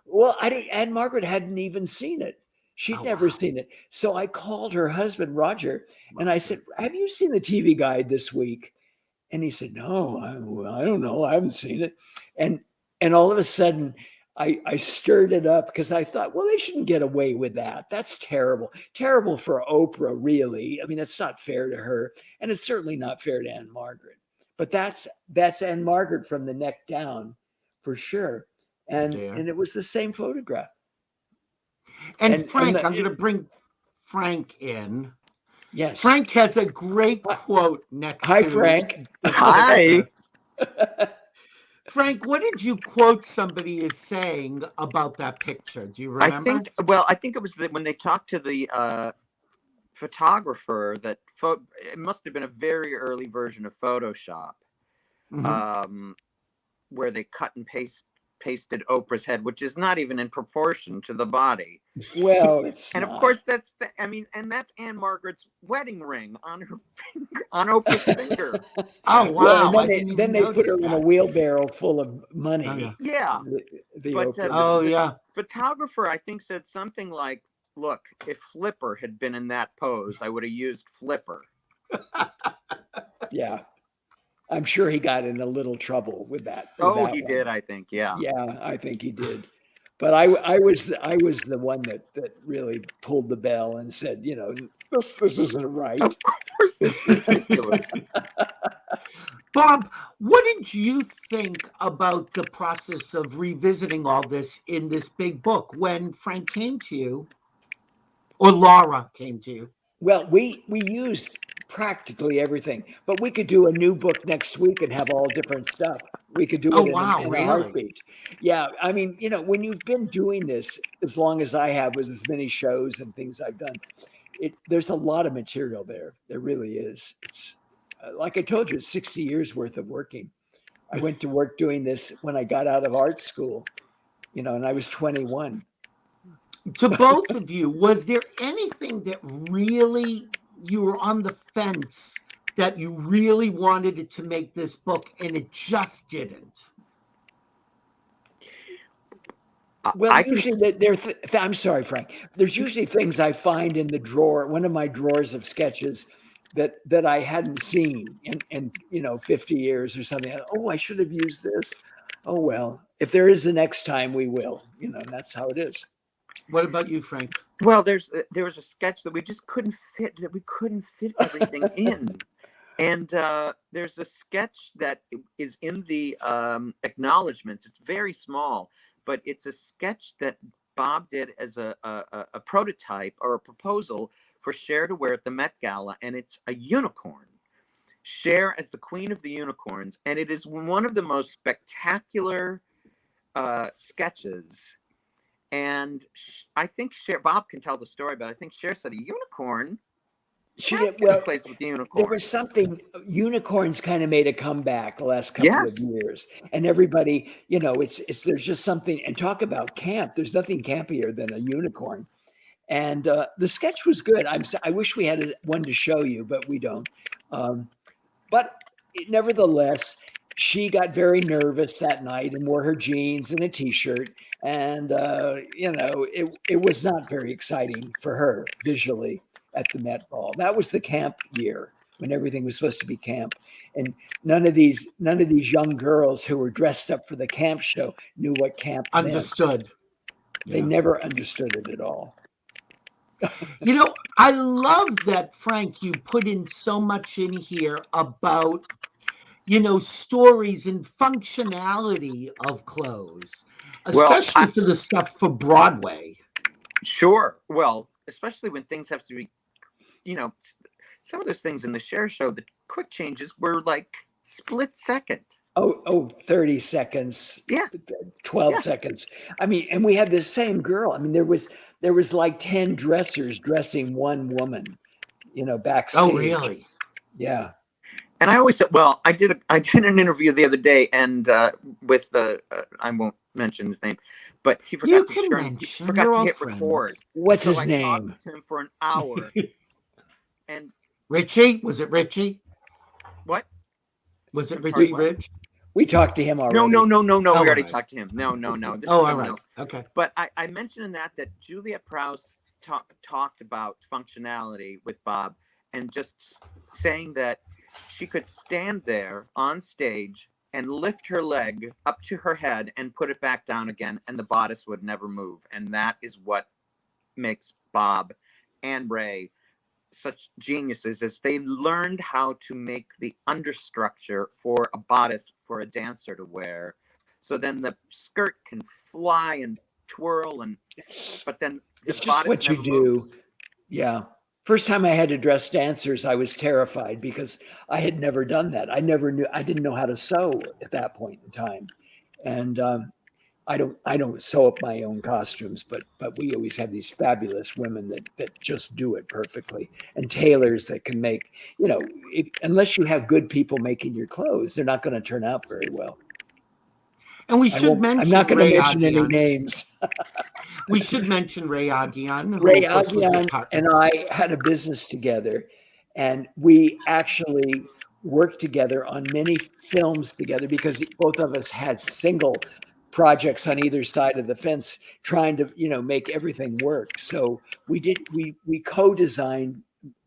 Well, Anne Margaret hadn't even seen it. She'd never seen it. So I called her husband, Roger, and I said, have you seen the TV Guide this week? And he said, no, I don't know. I haven't seen it. And all of a sudden, I stirred it up because I thought, well, they shouldn't get away with that. That's terrible. Terrible for Oprah, really. I mean, that's not fair to her. And it's certainly not fair to Anne Margaret. But that's Anne Margaret from the neck down, for sure. And it was the same photograph. And Frank, I'm going to bring Frank in. Yes. Frank has a great quote next Hi, to Frank. Hi. Frank, what did you quote somebody is saying about that picture? Do you remember? I think it was when they talked to the photographer that it must have been a very early version of Photoshop, where they cut and pasted Oprah's head, which is not even in proportion to the body. Well, of course that's Anne Margaret's wedding ring on her finger, on Oprah's finger. Oh wow! Well, then they put her in a wheelbarrow full of money. Yeah. The photographer, I think, said something like, "Look, if Flipper had been in that pose, I would have used Flipper." Yeah. I'm sure he got in a little trouble with that. He did, I think. Yeah. Yeah, I think he did. But I was the one that really pulled the bell and said, this isn't right. Of course, it's ridiculous. Bob, what did you think about the process of revisiting all this in this big book when Frank came to you, or Laura came to you? Well, we used practically everything. But we could do a new book next week and have all different stuff. We could do Oh, it wow, in a really? heartbeat. Yeah, I mean, you know, when you've been doing this as long as I have with as many shows and things I've done, there's a lot of material there. There really is. It's like I told you, it's 60 years worth of working. I went to work doing this when I got out of art school, you know, and I was 21. To both of you, was there anything that really you were on the fence that you really wanted it to make this book and it just didn't? Well, usually I'm sorry, Frank. There's usually things I find in the drawer, one of my drawers of sketches that I hadn't seen in 50 years or something. Oh, I should have used this. Oh, well, if there is the next time, we will, and that's how it is. What about you, Frank? Well, there was a sketch that we just couldn't fit everything in. And there's a sketch that is in the acknowledgments. It's very small, but it's a sketch that Bob did as a prototype or a proposal for Cher to wear at the Met Gala, and it's a unicorn. Cher as the queen of the unicorns, and it is one of the most spectacular sketches. And I think Bob can tell the story, but I think Cher said a unicorn. She did well. Plays with the unicorns. There was something. Unicorns kind of made a comeback the last couple of years, and everybody, it's there's just something. And talk about camp. There's nothing campier than a unicorn. And the sketch was good. I wish we had one to show you, but we don't. But nevertheless, she got very nervous that night and wore her jeans and a T-shirt. And, it was not very exciting for her visually at the Met Ball. That was the camp year when everything was supposed to be camp. And none of these young girls who were dressed up for the camp show knew what camp understood. meant. They never understood it at all. I love that, Frank, you put in so much in here about, stories and functionality of clothes, especially for the stuff for Broadway. Sure. Well, especially when things have to be, some of those things in the Cher show, the quick changes were like split second. Oh, 30 seconds. Yeah. 12 seconds. I mean, and we had the same girl. I mean, there was like 10 dressers dressing one woman, backstage. Oh, really? Yeah. And I always said, well, I did an interview the other day, and with I won't mention his name, but he forgot to hit record. What's his name? I talked to him for an hour. And Richie? Was it Richie? What? Was it Richie Rich? We talked to him already. No. Oh, we already talked to him. No. This is all right. else. Okay. But I mentioned in that Juliet Prowse talked about functionality with Bob, and just saying that she could stand there on stage and lift her leg up to her head and put it back down again, and the bodice would never move. And that is what makes Bob and Ray such geniuses, as they learned how to make the understructure for a bodice for a dancer to wear. So then the skirt can fly and twirl, but then it's just what you do. Moves. Yeah. First time I had to dress dancers, I was terrified because I had never done that. I didn't know how to sew at that point in time. And I don't sew up my own costumes, but we always have these fabulous women that just do it perfectly, and tailors that can make, unless you have good people making your clothes, they're not going to turn out very well. And we should mention I'm not going to mention any names. We should mention Ray Aguian. Ray Aguian and I had a business together, and we actually worked together on many films together because both of us had single projects on either side of the fence trying to, make everything work. So we co-designed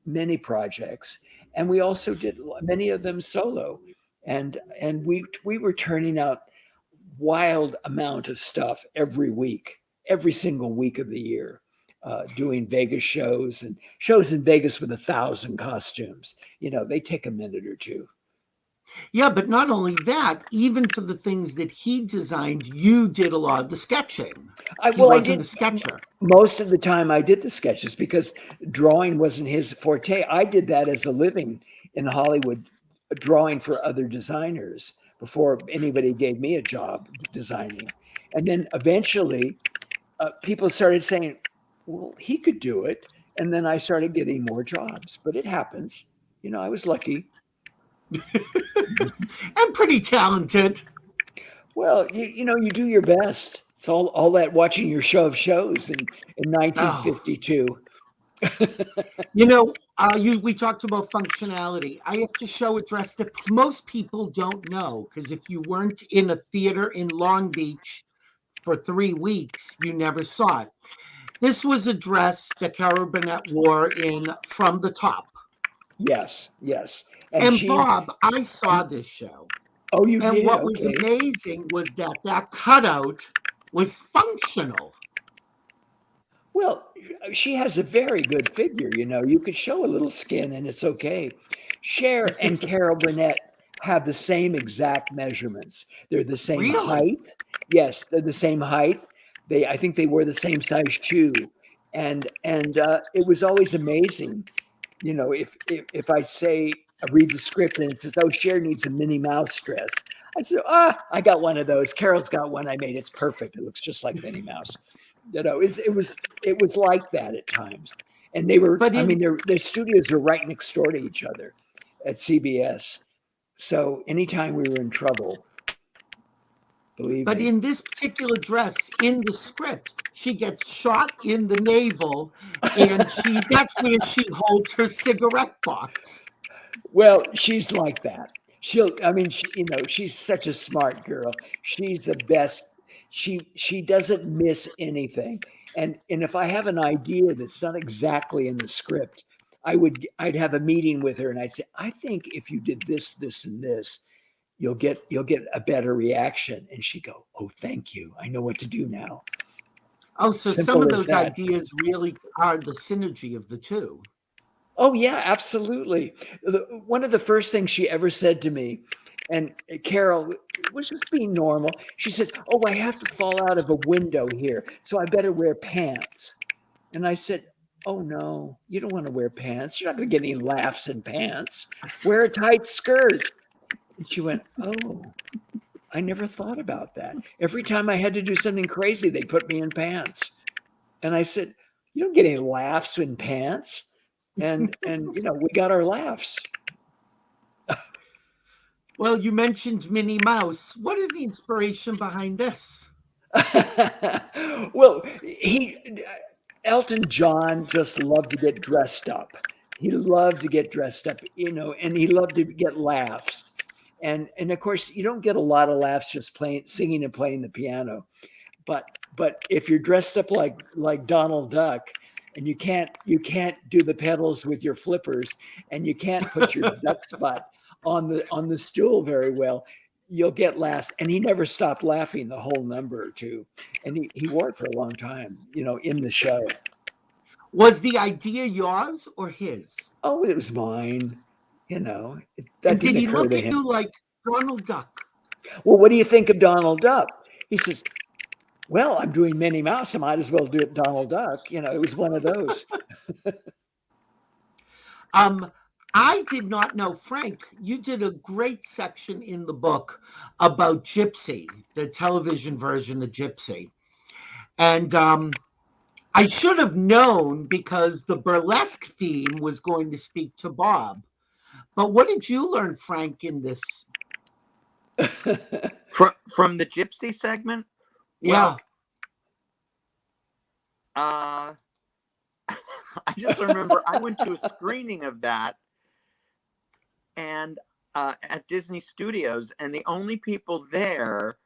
many projects, and we also did many of them solo. And we were turning out wild amount of stuff every single week of the year, doing Vegas shows and shows in Vegas with 1,000 costumes. They take a minute or two. Yeah, but not only that, even for the things that he designed, you did a lot of the sketching. He I wasn't a did sketcher. most of the time. I did the sketches because drawing wasn't his forte. I did that as a living in Hollywood, drawing for other designers before anybody gave me a job designing. And then eventually, people started saying, "Well, he could do it," and then I started getting more jobs. But it happens. I was lucky. And pretty talented. Well, you do your best. It's all that watching your show of shows in Oh, 1952. we talked about functionality. I have to show a dress that most people don't know, because if you weren't in a theater in Long Beach for 3 weeks, you never saw it. This was a dress that Carol Burnett wore in From the Top. Yes, yes. And And she's, Bob, I saw this show. oh, you And did? what was Okay. amazing was that cutout was functional. Well, she has a very good figure. You could show a little skin and it's okay. Cher and Carol Burnett have the same exact measurements. They're the same Really? height. Yes, they're the same height. I think they wear the same size shoe. And it was always amazing. If I say, I read the script and it says, "Oh, Cher needs a Minnie Mouse dress," I said, I got one of those. Carol's got one I made. It's perfect. It looks just like Minnie Mouse. It was like that at times. And they were, But I mean, in their studios are right next door to each other at CBS. So anytime we were in trouble, believe but me. in this particular dress, in the script, she gets shot in the navel, and that's where she holds her cigarette box. Well, she's like that. I mean, she's such a smart girl. She's the best. She doesn't miss anything. And if I have an idea that's not exactly in the script, I'd have a meeting with her and I'd say, "I think if you did this, this, and this, you'll get a better reaction." And she'd go, "Oh, thank you. I know what to do now." Oh, so some of Simple as those that. ideas really are the synergy of the two. Oh yeah, absolutely. One of the first things she ever said to me, and Carol was just being normal. She said, "Oh, I have to fall out of a window here, so I better wear pants." And I said, "Oh no, you don't want to wear pants. You're not going to get any laughs in pants. Wear a tight skirt." And she went, "Oh, I never thought about that. Every time I had to do something crazy, they put me in pants." And I said, "You don't get any laughs in pants." And we got our laughs. Well, you mentioned Minnie Mouse. What is the inspiration behind this? Well, Elton John just loved to get dressed up. He loved to get dressed up, and he loved to get laughs. And of course, you don't get a lot of laughs just singing and playing the piano. But if you're dressed up like Donald Duck, and you can't do the pedals with your flippers, and you can't put your duck's butt on the stool very well, you'll get laughs. And he never stopped laughing the whole number or two. And he wore it for a long time, in the show. Was the idea yours or his? Oh, it was mine. That And did didn't he occur look to at him. you like Donald Duck? Well, what do you think of Donald Duck? He says, "Well, I'm doing Minnie Mouse. I might as well do it Donald Duck." It was one of those. I did not know, Frank, you did a great section in the book about Gypsy, the television version of Gypsy. And I should have known because the burlesque theme was going to speak to Bob. But what did you learn, Frank, in this? From the Gypsy segment? Yeah. I just remember I went to a screening of that and at Disney Studios, and the only people there,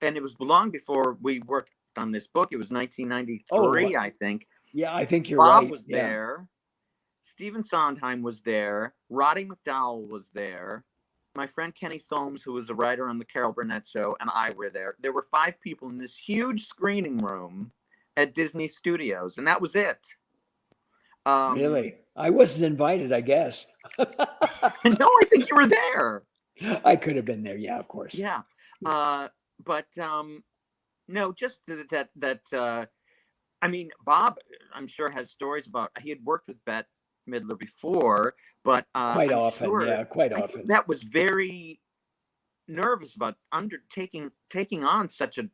and it was long before we worked on this book. It was 1993, I think. Yeah, I think you're Bob right. was there. Stephen Sondheim was there. Roddy McDowell was there. My friend Kenny Solms, who was a writer on the Carol Burnett show, and I were there. There were 5 people in this huge screening room at Disney Studios, and that was it. Really? I wasn't invited, I guess. No, I think you were there. I could have been there. Yeah, of course. Yeah. But no, just that I mean, Bob, I'm sure, has stories about, he had worked with Bette Midler before, but Quite I'm often. sure Yeah, quite often. that was very nervous about taking on such a,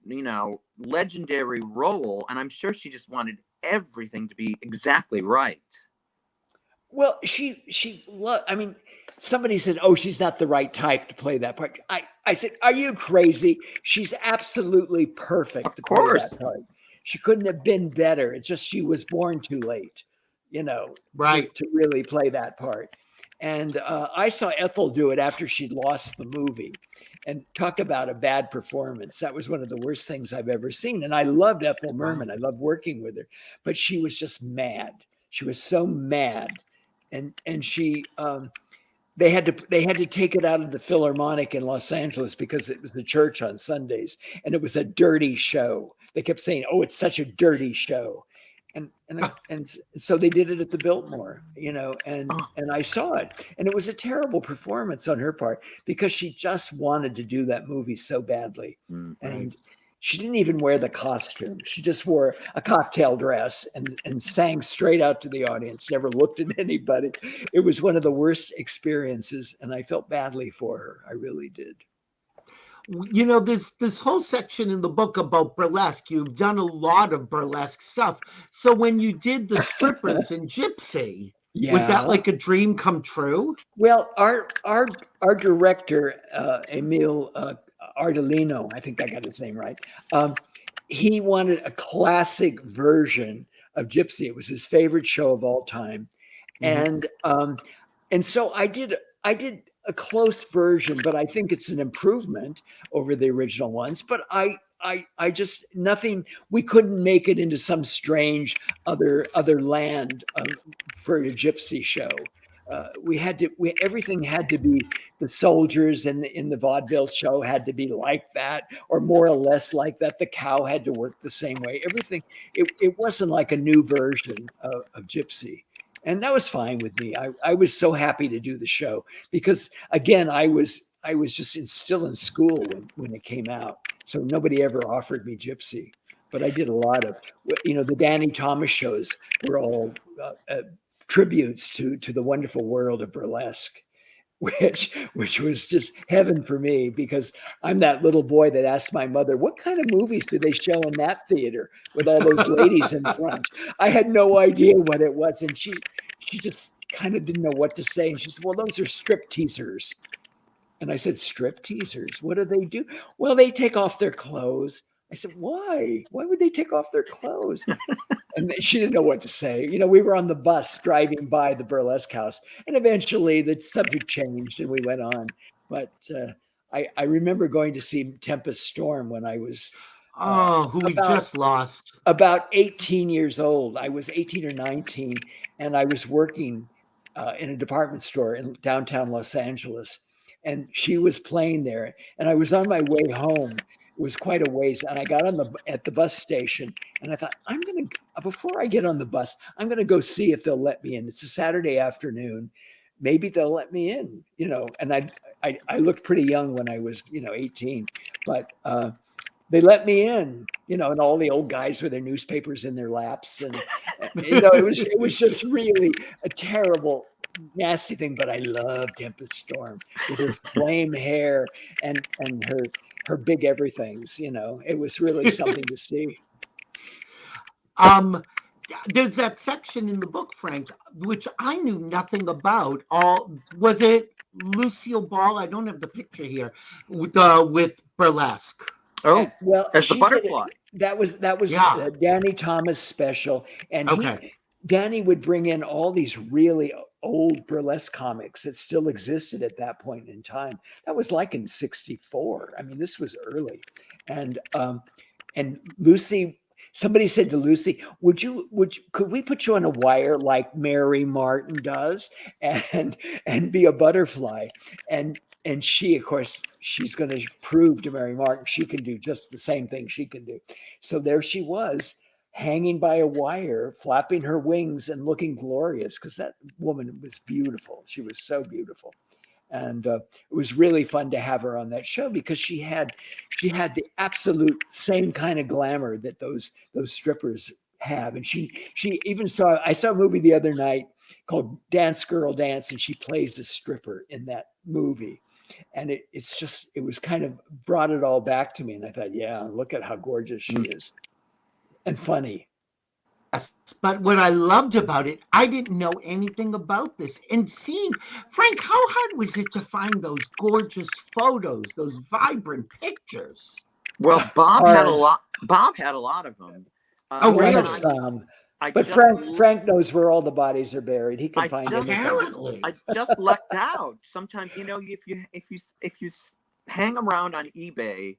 legendary role. And I'm sure she just wanted everything to be exactly right. Well, I mean, somebody said, "Oh, she's not the right type to play that part." I said, "Are you crazy? She's absolutely perfect Of to play course. that part. She couldn't have been better. It's just she was born too late, Right. to really play that part." And I saw Ethel do it after she'd lost the movie, and talk about a bad performance. That was one of the worst things I've ever seen. And I loved Ethel Merman. I loved working with her, but she was just mad. She was so mad, and she they had to take it out of the Philharmonic in Los Angeles because it was the church on Sundays, and it was a dirty show. They kept saying, "Oh, it's such a dirty show," and so they did it at the Biltmore, and I saw it, and it was a terrible performance on her part because she just wanted to do that movie so badly, and she didn't even wear the costume. She just wore a cocktail dress and sang straight out to the audience, never looked at anybody. It was one of the worst experiences, and I felt badly for her. I really did. There's this whole section in the book about burlesque. You've done a lot of burlesque stuff. So when you did the strippers in Gypsy, was that like a dream come true? Well, our director, Emil Ardolino, I think I got his name right. He wanted a classic version of Gypsy. It was his favorite show of all time, and so I did a close version, but I think it's an improvement over the original ones. But I just nothing. We couldn't make it into some strange other land for a Gypsy show. Everything had to be, the soldiers in the vaudeville show had to be like that, or more or less like that. The cow had to work the same way. Everything, it wasn't like a new version of Gypsy. And that was fine with me. I was so happy to do the show because, again, I was just still in school when it came out. So nobody ever offered me Gypsy, but I did a lot of, the Danny Thomas shows were all tributes to the wonderful world of burlesque, which was just heaven for me because I'm that little boy that asked my mother, "What kind of movies do they show in that theater with all those ladies in front?" I had no idea what it was, and she just kind of didn't know what to say, and she said, "Well, those are strip teasers." And I said, "Strip teasers? What do they do?" "Well, they take off their clothes." I said, "Why? Why would they take off their clothes?" And she didn't know what to say. We were on the bus driving by the burlesque house, and eventually the subject changed and we went on. But I remember going to see Tempest Storm when I was who we just lost. About 18 years old. I was 18 or 19, and I was working in a department store in downtown Los Angeles, and she was playing there, and I was on my way home. It was quite a ways, and I got at the bus station, and I thought, before I get on the bus, I'm gonna go see if they'll let me in. It's a Saturday afternoon, maybe they'll let me in, And I looked pretty young when I was, 18, but they let me in, and all the old guys with their newspapers in their laps, and it was just really a terrible, nasty thing. But I loved Tempest Storm with her flame hair and her big everythings. It was really something to see. There's that section in the book, Frank, which I knew nothing about. Was it Lucille Ball? I don't have the picture here with burlesque. Oh, well, as the butterfly. That was Danny Thomas special, and Danny would bring in all these really old burlesque comics that still existed at that point in time. That was like in '64. I mean, this was early, and Lucy. Somebody said to Lucy, could we put you on a wire like Mary Martin does and be a butterfly? And she, of course, she's going to prove to Mary Martin she can do just the same thing she can do. So there she was, hanging by a wire, flapping her wings and looking glorious, because that woman was beautiful. She was so beautiful. And it was really fun to have her on that show because she had the absolute same kind of glamour that those strippers have. And she even I saw a movie the other night called Dance Girl Dance, and she plays a stripper in that movie. And it was kind of brought it all back to me. And I thought, yeah, look at how gorgeous she is and funny. Yes, but what I loved about it, I didn't know anything about this. And seeing, Frank, how hard was it to find those gorgeous photos, those vibrant pictures? Well, Bob had a lot. Bob had a lot of them. Oh, I really? have some. I But just- Frank knows where all the bodies are buried. He can find anything. Apparently. I just lucked out. Sometimes, if you hang around on eBay,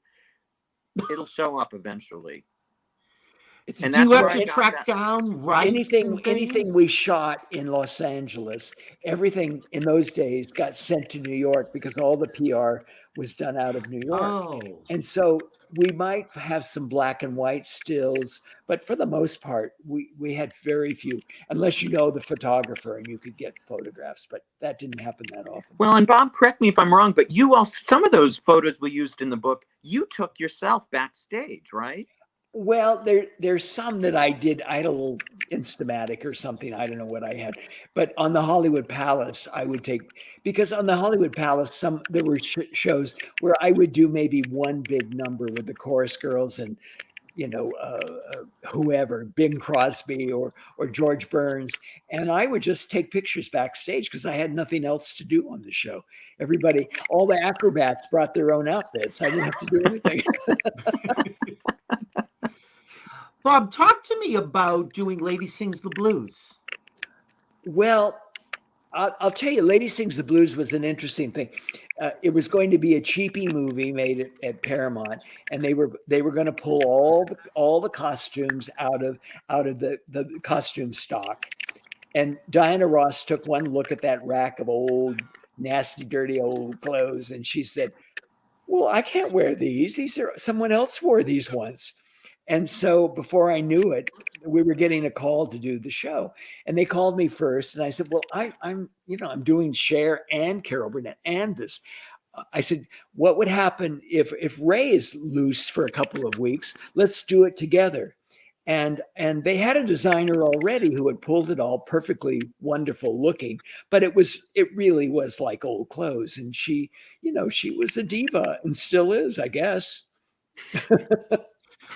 it'll show up eventually. And do you have to track down rights anything we shot in Los Angeles, everything in those days got sent to New York because all the PR was done out of New York. Oh. And so we might have some black and white stills, but for the most part, we had very few, unless you know the photographer and you could get photographs, but that didn't happen that often. Well, and Bob, correct me if I'm wrong, but you also, some of those photos we used in the book, you took yourself backstage, right? Well, there's some that I did. I had a little Instamatic or something. I don't know what I had, but on the Hollywood Palace, I would take, because on the Hollywood Palace, there were shows where I would do maybe one big number with the chorus girls and, whoever, Bing Crosby or George Burns, and I would just take pictures backstage because I had nothing else to do on the show. Everybody, all the acrobats brought their own outfits. I didn't have to do anything. Bob, talk to me about doing Lady Sings the Blues. Well, I'll tell you, Lady Sings the Blues was an interesting thing. It was going to be a cheapy movie made at Paramount, and they were going to pull all the costumes out of the costume stock. And Diana Ross took one look at that rack of old, nasty, dirty old clothes, and she said, "Well, I can't wear these. Someone else wore these once." And so before I knew it, we were getting a call to do the show, and they called me first. And I said, "Well, I'm doing Cher and Carol Burnett and this." I said, "What would happen if Ray is loose for a couple of weeks? Let's do it together." And they had a designer already who had pulled it all perfectly wonderful looking, but it really was like old clothes. And she was a diva and still is, I guess.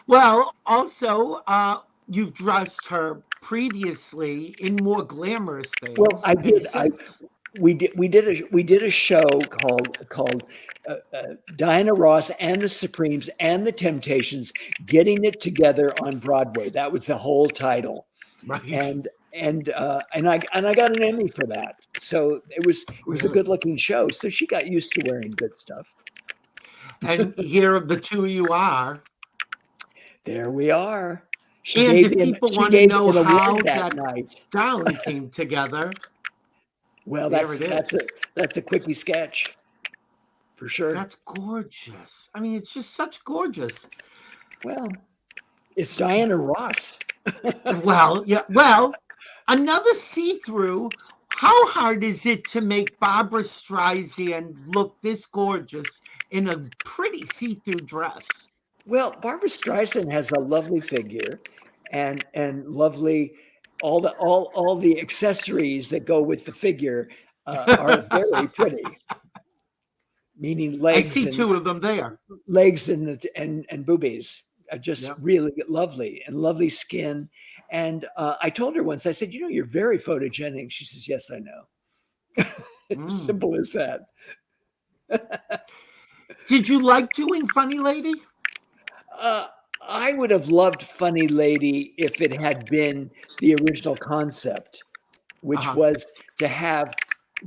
Well, also, you've dressed her previously in more glamorous things. Well, I did. We did a show called Diana Ross and the Supremes and the Temptations Getting It Together on Broadway. That was the whole title, Right. and I got an Emmy for that. So it was a good looking show. So she got used to wearing good stuff. And here the two of you are. There we are. And if people want to know how that night gown came together, well, that's a quickie sketch for sure. That's gorgeous. I mean, it's just such gorgeous. Well, it's Diana Ross. Well, yeah. Well, another see-through. How hard is it to make Barbra Streisand look this gorgeous in a pretty see-through dress? Well, Barbra Streisand has a lovely figure, and lovely all the accessories that go with the figure are very pretty. Meaning legs. I see two of them there. Legs and boobies are just really lovely, and lovely skin. And I told her once, I said, "You're very photogenic." She says, "Yes, I know." Simple as that. Did you like doing Funny Lady? I would have loved Funny Lady if it had been the original concept, which was to have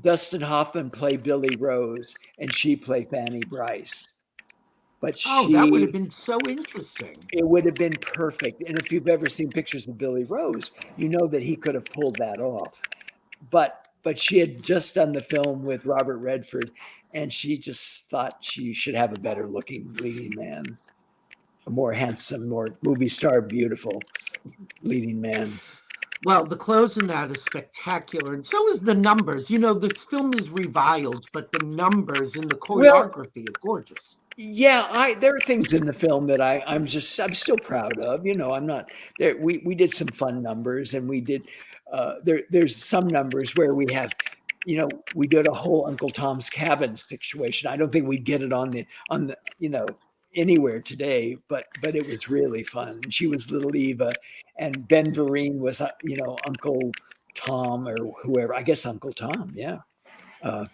Dustin Hoffman play Billy Rose and she play Fanny Bryce. But that would have been so interesting. It would have been perfect. And if you've ever seen pictures of Billy Rose, you know that he could have pulled that off. But she had just done the film with Robert Redford, and she just thought she should have a better looking leading man. A more handsome, more movie star, beautiful leading man. Well, the clothes in that is spectacular, and so is the numbers. You know, this film is reviled, but the numbers and the Well, choreography are gorgeous. yeah, there are things in the film that I'm still proud of. You know, I'm not there. We did some fun numbers, and we did there's some numbers where we have, you know, we did a whole Uncle Tom's Cabin situation. I don't think we'd get it on the you know, anywhere today, but it was really fun. And she was little Eva, and Ben Vereen was you know, Uncle Tom or whoever. I guess Uncle Tom. Yeah. Uh,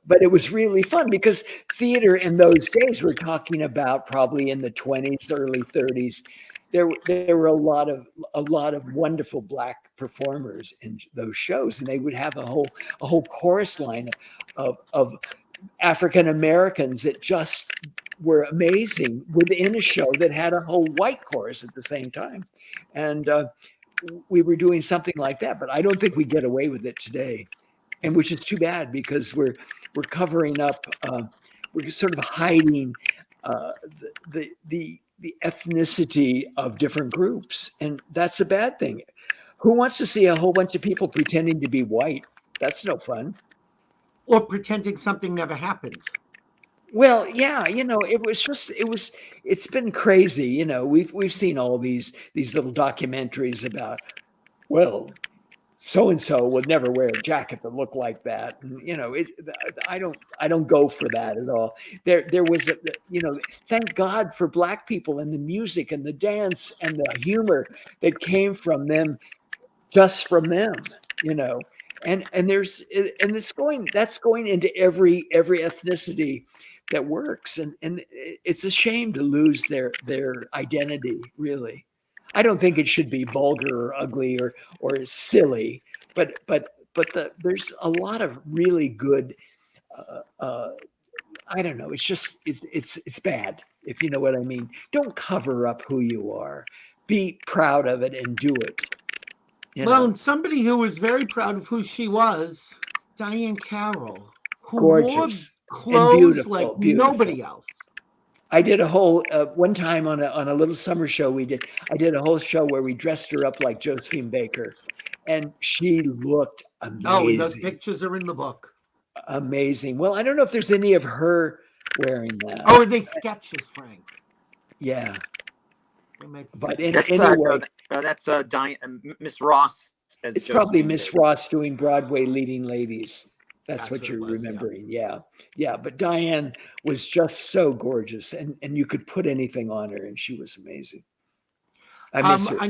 but it was really fun because theater in those days, we're talking about probably in the 20s, early 30s. There were a lot of wonderful Black performers in those shows, and they would have a whole chorus line of African Americans that just were amazing within a show that had a whole white chorus at the same time, and we were doing something like that. But I don't think we get away with it today, and which is too bad because we're covering up, we're sort of hiding the ethnicity of different groups, and that's a bad thing. Who wants to see a whole bunch of people pretending to be white? That's no fun. Or pretending something never happened. Well, yeah, you know, it's been crazy. You know, we've seen all these little documentaries about, well, so and so would never wear a jacket that looked like that. And, you know, I don't go for that at all. There was a, you know, thank God for Black people and the music and the dance and the humor that came from them, just from them, you know. And that's going into every ethnicity that works, and it's a shame to lose their identity, really. I don't think it should be vulgar or ugly or silly, but there's a lot of really good. I don't know. It's just it's bad, if you know what I mean. Don't cover up who you are. Be proud of it and do it. You Well, know, and somebody who was very proud of who she was, Diane Carroll, who wore gorgeous and clothes like beautiful, beautiful. nobody else. I did a whole one time on a little summer show we did. I did a whole show where we dressed her up like Josephine Baker, and she looked Oh, and those amazing, pictures are in the book. amazing. Well, I don't know if there's any of her wearing that. Oh, are they sketches, Frank? Yeah, They might be but sketches. anyway, that's Miss Ross. As it's probably Josephine Miss Baker. Ross doing Broadway leading ladies. That's what it you're was, remembering. Yeah. But Diane was just so gorgeous, and you could put anything on her, and she was amazing. I miss her. I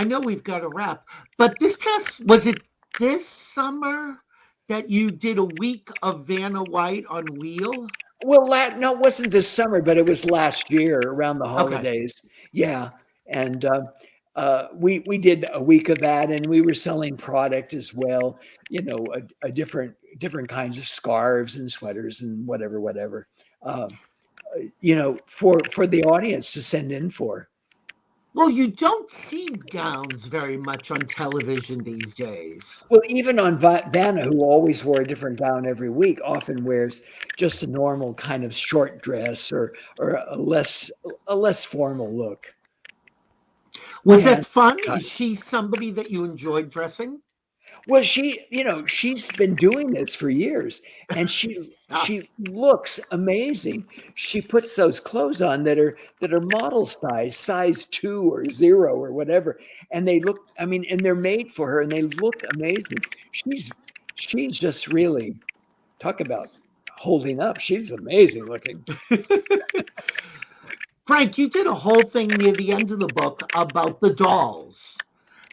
know we've got to wrap, but was it this summer that you did a week of Vanna White on Wheel? Well, no, it wasn't this summer, but it was last year around the holidays. Okay. Yeah, and we did a week of that, and we were selling product as well. You know, a different kinds of scarves and sweaters and whatever. You know, for the audience to send in for. Well, you don't see gowns very much on television these days. Well, even on Vanna, who always wore a different gown every week, often wears just a normal kind of short dress or a less formal look. Was that fun? Is she somebody that you enjoyed dressing? Well, she's been doing this for years, and she looks amazing. She puts those clothes on that are model size 2 or 0 or whatever, and they look. I mean, and they're made for her, and they look amazing. She's just really, talk about holding up. She's amazing looking. Frank, you did a whole thing near the end of the book about the dolls.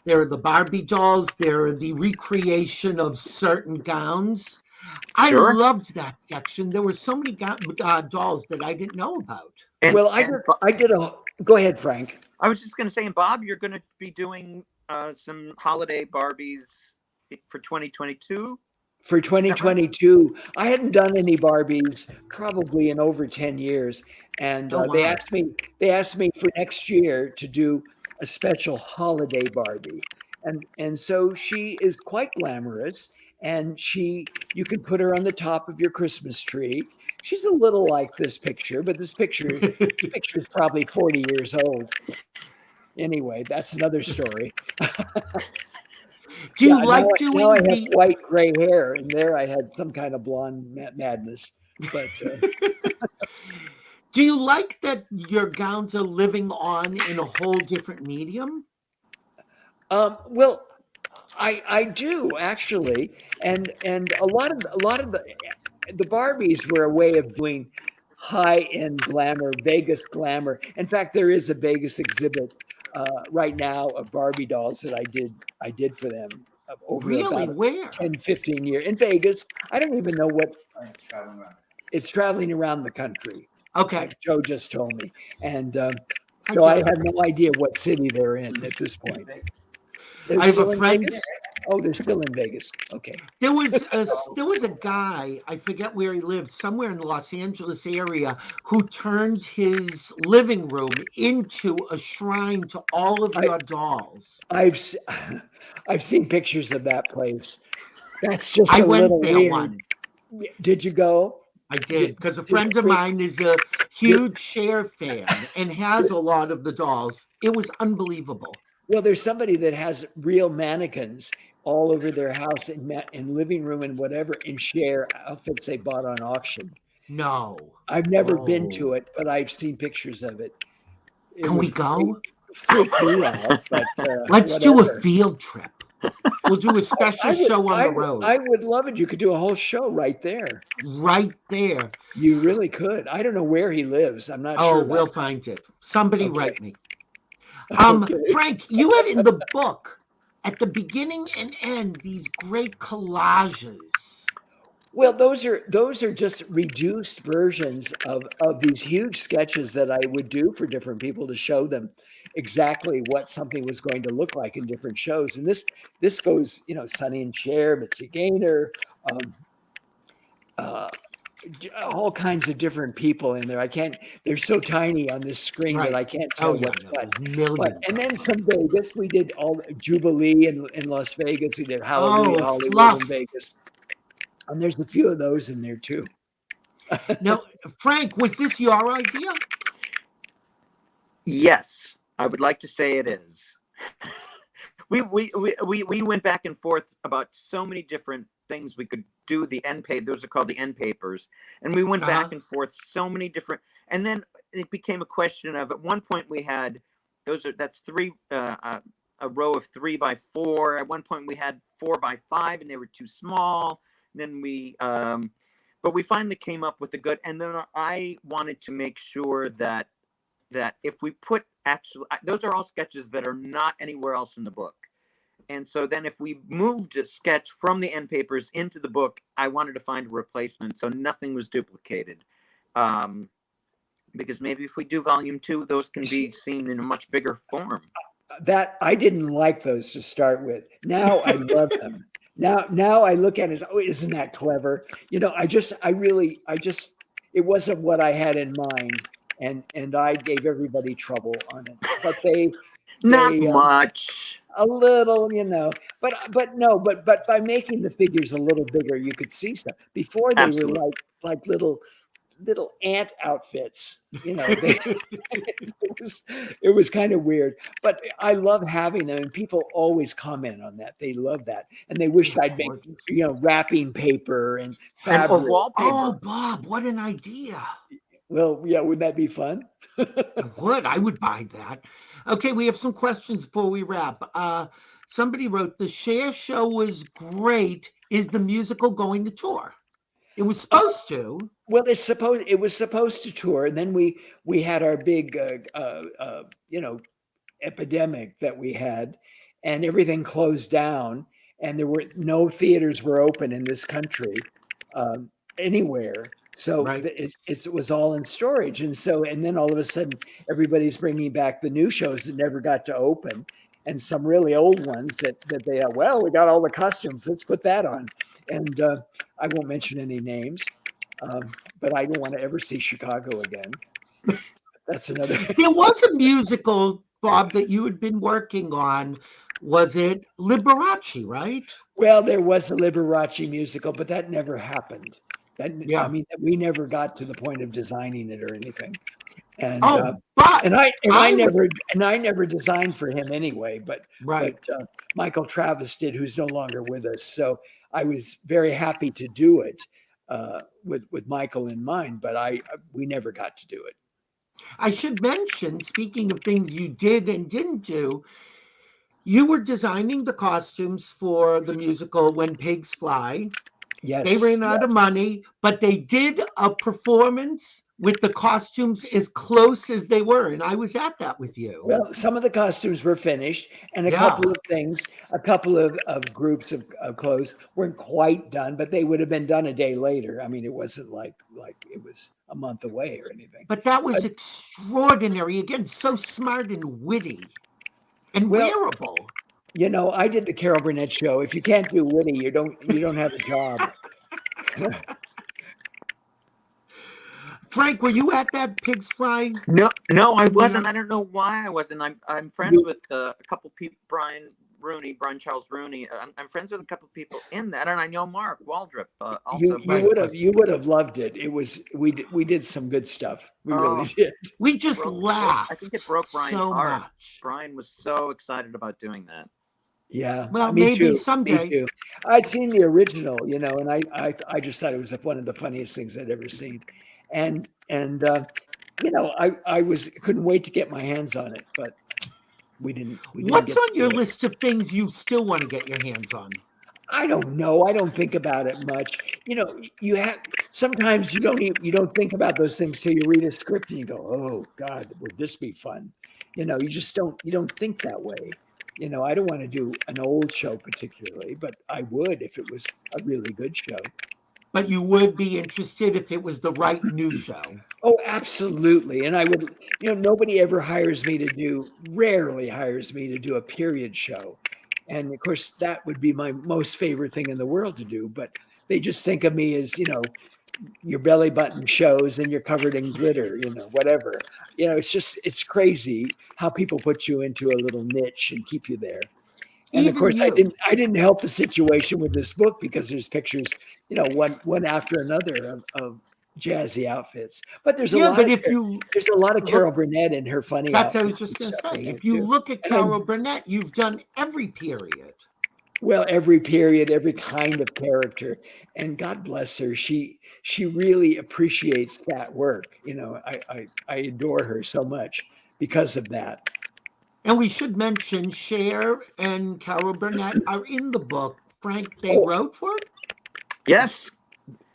There are the Barbie dolls. There are the recreation of certain gowns. Sure. I loved that section. There were so many dolls that I didn't know about. I did a. Go ahead, Frank. I was just going to say, and Bob, you're going to be doing some holiday Barbies for 2022. For 2022, I hadn't done any Barbies probably in over 10 years, and they asked me for next year to do a special holiday Barbie, and so she is quite glamorous, and you can put her on the top of your Christmas tree. She's a little like this picture, but this picture is probably 40 years old. Anyway, that's another story. Do you Yeah, like now I doing have the? white gray hair, and there I had some kind of blonde madness. But Do you like that your gowns are living on in a whole different medium? well, I do actually, and a lot of the Barbies were a way of doing high end glamour, Vegas glamour. In fact, there is a Vegas exhibit right now of Barbie dolls that I did for them over Really? about Where? 10, 15 years in Vegas. I don't even know what it's traveling around the country. Okay. Joe just told me, and Hi, so I Joe. have no idea what city they're in at this point. They're I have a still in friend. Vegas? Oh, they're still in Vegas. Okay. There was a guy, I forget where he lived, somewhere in the Los Angeles area, who turned his living room into a shrine to all of I, your dolls. I've se- I've seen pictures of that place. That's just I a went little there weird. once. Did you go? I did, because a Did friend it of freak? mine is a huge Cher fan and has a lot of the dolls. It was unbelievable. Well, there's somebody that has real mannequins all over their house in living room and whatever in Cher outfits they bought on auction. No. I've never been to Oh. it, but I've seen pictures of it. It Can we would go? freak me out, but Let's do a whatever. field trip. We'll do a special show on the road I would love it. You could do a whole show right there. right there. You really could. I don't know where he lives. I'm not Oh, sure about we'll that. find it. Somebody Okay. write me. Okay. Frank, you had in the book at the beginning and end these great collages. Well, those are just reduced versions of these huge sketches that I would do for different people to show them exactly what something was going to look like in different shows. And this goes, Sonny and Cher, Mitzi Gaynor, uh, all kinds of different people in there. They're so tiny on this screen that Right. I can't Oh, tell yeah, what's no, what. there's millions And of then them. some Vegas. We did all Jubilee in Las Vegas. We did Halloween Oh, Hollywood fluff. in Vegas. And there's a few of those in there too. Now, Frank, was this your idea? Yes, I would like to say it is. We went back and forth about so many different things we could do. The end page, those are called the end papers, and we went back and forth so many different. And then it became a question of, at one point we had that's three a row of 3x4. At one point we had 4x5, and they were too small. Then but we finally came up with a good. And then I wanted to make sure that if we put those are all sketches that are not anywhere else in the book. And so then if we moved a sketch from the end papers into the book, I wanted to find a replacement so nothing was duplicated. Because maybe if we do volume 2, those can be seen in a much bigger form. That I didn't like those to start with. Now I love them. Now I look at it as, oh, isn't that clever? It wasn't what I had in mind. And I gave everybody trouble on it, but Not much. a little, but by making the figures a little bigger, you could see stuff. Before they Absolutely. were like little ant outfits, it was kind of weird, but I love having them, and people always comment on that. They love that, and they wish I'd make wrapping paper and fabric or wallpaper. Oh, Bob, what an idea. Well, yeah, would that be fun? I would buy that. Okay, we have some questions before we wrap. Somebody wrote, the Cher show was great. Is the musical going to tour? It was supposed to. Well, it was supposed to tour, and then we had our big epidemic that we had, and everything closed down, and there were no theaters were open in this country anywhere. So Right. it was all in storage. And then all of a sudden, everybody's bringing back the new shows that never got to open, and some really old ones that they we got all the costumes. Let's put that on. And I won't mention any names, but I don't want to ever see Chicago again. That's another. There was a musical, Bob, that you had been working on. Was it Liberace, right? Well, there was a Liberace musical, but that never happened. Yeah. I mean, we never got to the point of designing it or anything. And but and I I was- never designed for him anyway, but right. Michael Travis did, who's no longer with us. So I was very happy to do it with Michael in mind, but we never got to do it. I should mention, speaking of things you did and didn't do, you were designing the costumes for the musical When Pigs Fly. Yes, They ran out of yes. money, but they did a performance with the costumes as close as they were, and I was at that with you. Well, some of the costumes were finished, and a Yeah. couple of things, a couple of groups of clothes weren't quite done, but they would have been done a day later. I mean, it wasn't like it was a month away or anything. But that was extraordinary. Again, so smart and witty and wearable. You know, I did the Carol Burnett show. If you can't do witty, you don't have a job. Frank, were you at that Pigs Fly? No, I wasn't. I don't know why I wasn't. I'm friends with a couple people, Brian Charles Rooney. I'm friends with a couple people in that, and I know Mark Waldrop. Also, you would have loved it. It was we did some good stuff. We really did. We just laughed. I think it broke Brian's so heart. much. Brian was so excited about doing that. Yeah. Well, me maybe too. someday. Me too. I'd seen the original, you know, and I just thought it was one of the funniest things I'd ever seen, and you know, I couldn't wait to get my hands on it, but we didn't. What's on your list of things you still want to get your hands on? I don't know. I don't think about it much. You know, sometimes you don't think about those things till you read a script and you go, oh God, would this be fun? You know, you don't think that way. You know, I don't want to do an old show particularly, but I would if it was a really good show. But you would be interested if it was the right new show. Oh, absolutely. And I would, you know, nobody rarely hires me to do a period show. And of course, that would be my most favorite thing in the world to do. But they just think of me as, you know, your belly button shows and you're covered in glitter, you know, whatever. You know, it's crazy how people put you into a little niche and keep you there. And Even of course, you. I didn't help the situation with this book because there's pictures, you know, one after another of jazzy outfits. But there's a lot. But there's a lot of Carol Burnett in her funny. That's what I was just going to say. If you look at Carol Burnett, you've done every period. Well, every period, every kind of character, and God bless her. She really appreciates that work. You know, I adore her so much because of that. And we should mention Cher and Carol Burnett are in the book. Frank, they wrote for it? Yes.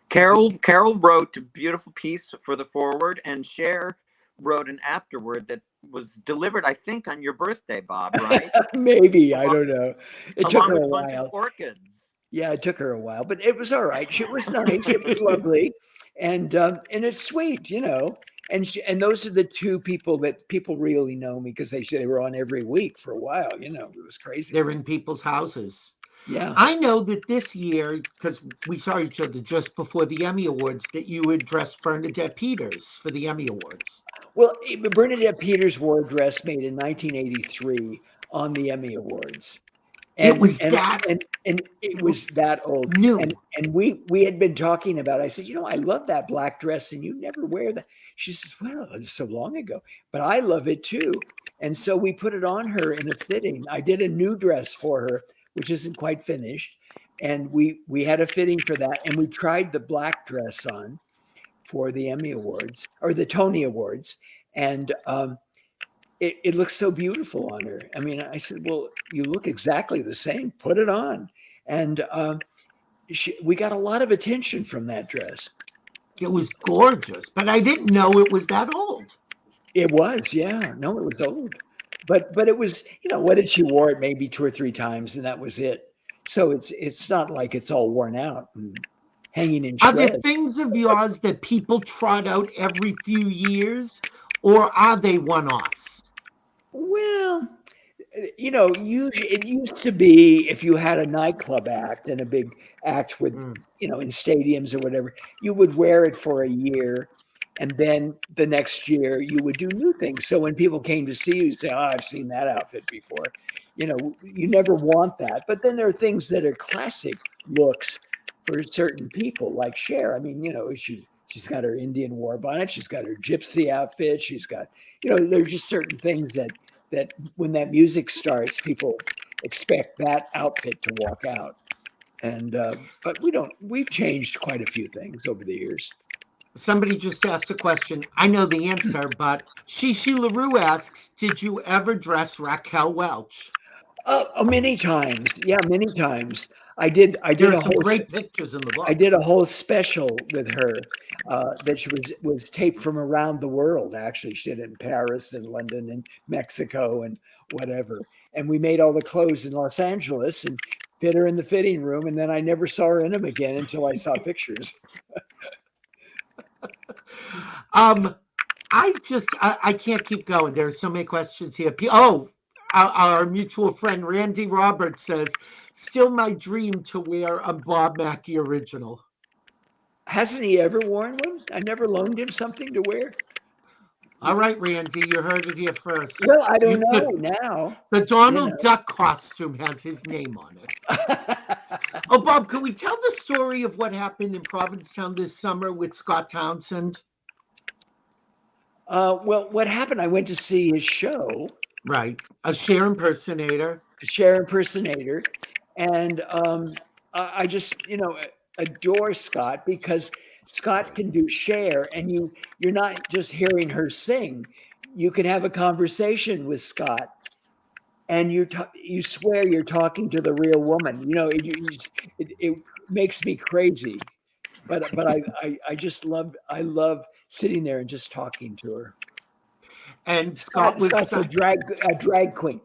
Carol wrote a beautiful piece for the foreword, and Cher wrote an afterword that was delivered, I think, on your birthday, Bob, right? Maybe. I don't know. It took her a while. Bunch of orchids. Yeah, it took her a while, but it was all right. It was nice. It was lovely. And it's sweet, you know. And those are the two people that people really know me because they were on every week for a while. You know, it was crazy. They're in people's houses. Yeah. I know that this year, because we saw each other just before the Emmy Awards, that you had dressed Bernadette Peters for the Emmy Awards. Well, Bernadette Peters wore a dress made in 1983 on the Emmy Awards. And, it was that old. New. And we had been talking about it. I said, you know, I love that black dress and you never wear that. She says, well, it's so long ago, but I love it too. And so we put it on her in a fitting. I did a new dress for her, which isn't quite finished. And we had a fitting for that. And we tried the black dress on for the Emmy Awards or the Tony Awards. And it looks so beautiful on her. I mean, I said, well, you look exactly the same. Put it on. And we got a lot of attention from that dress. It was gorgeous, but I didn't know it was that old. It was, yeah. No, it was old. But it was, you know, what did she wore it maybe 2 or 3 times and that was it. So it's not like it's all worn out and hanging in shreds. Are there things of yours that people trot out every few years, or are they one-offs? Well, you know, usually it used to be if you had a nightclub act and a big act with, you know, in stadiums or whatever, you would wear it for a year. And then the next year you would do new things. So when people came to see you, say, oh, I've seen that outfit before. You know, you never want that. But then there are things that are classic looks for certain people, like Cher. I mean, you know, she's She's got her Indian war bonnet. She's got her gypsy outfit. She's got, there's just certain things that when that music starts, people expect that outfit to walk out. And but we've changed quite a few things over the years. Somebody just asked a question. I know the answer, but Shishi LaRue asks, did you ever dress Raquel Welch? Many times. Yeah, many times. I did There a are some whole great pictures in the book. I did a whole special with her that she was taped from around the world. Actually, she did it in Paris and London and Mexico and whatever. And we made all the clothes in Los Angeles and fit her in the fitting room. And then I never saw her in them again until I saw pictures. I can't keep going. There's so many questions here. Oh, our mutual friend Randy Roberts says, still my dream to wear a Bob Mackie original. Hasn't he ever worn one? I never loaned him something to wear. All right, Randy, you heard it here first. Well, I don't know now. The Donald Duck costume has his name on it. Oh, Bob, can we tell the story of what happened in Provincetown this summer with Scott Townsend? Well, what happened? I went to see his show. Right. A Cher impersonator. And I just, adore Scott because Scott can do Cher, and you're not just hearing her sing. You can have a conversation with Scott, and you swear you're talking to the real woman. It makes me crazy, but I just love sitting there and just talking to her. And Scott's a drag queen.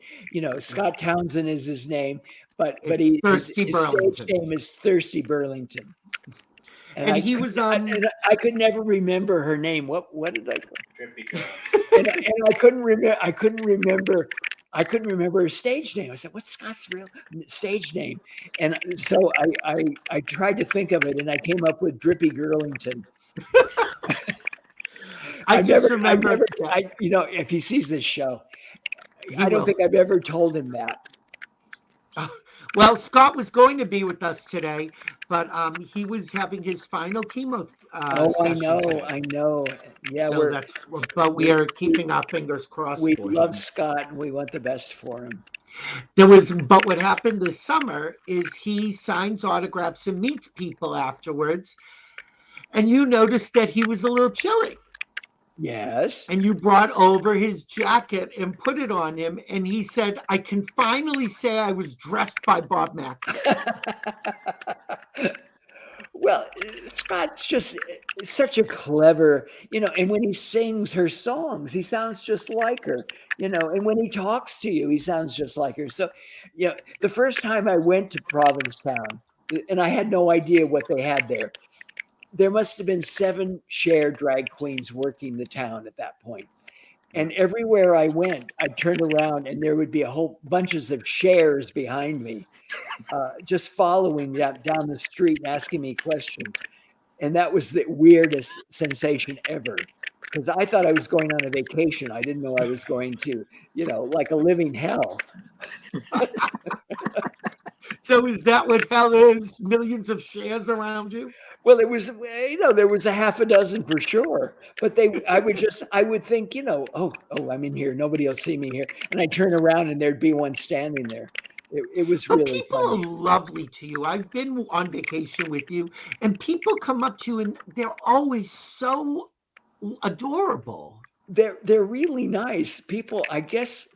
Scott Townsend is his name, but his stage name is Thirsty Burlington. And I could never remember her name. What did I call? Drippy girl. And I couldn't remember. I couldn't remember her stage name. I said, "What's Scott's real stage name?" And so I tried to think of it, and I came up with Drippy Girlington. If he sees this show, I don't think I've ever told him that. Well, Scott was going to be with us today, but he was having his final chemo session. I know. Yeah, but we are keeping our fingers crossed. We love Scott, and we want the best for him. But what happened this summer is he signs autographs and meets people afterwards, and you noticed that he was a little chilly. Yes. And you brought over his jacket and put it on him, and he said, I can finally say I was dressed by Bob Mackie. Well, Scott's just such a clever, and when he sings her songs, he sounds just like her, and when he talks to you, he sounds just like her. So, the first time I went to Provincetown, and I had no idea what they had there, there must have been 7 Cher drag queens working the town at that point. And everywhere I went, I'd turn around and there would be a whole bunches of Chers behind me, just following down the street and asking me questions. And that was the weirdest sensation ever, because I thought I was going on a vacation. I didn't know I was going to, like a living hell. So is that what hell is? Millions of Chers around you? Well, it was, there was a half a dozen for sure, but I would think, oh, I'm in here. Nobody will see me here. And I'd turn around and there'd be one standing there. It was really people funny. Are lovely to you. I've been on vacation with you, and people come up to you and they're always so adorable. They're really nice people. I guess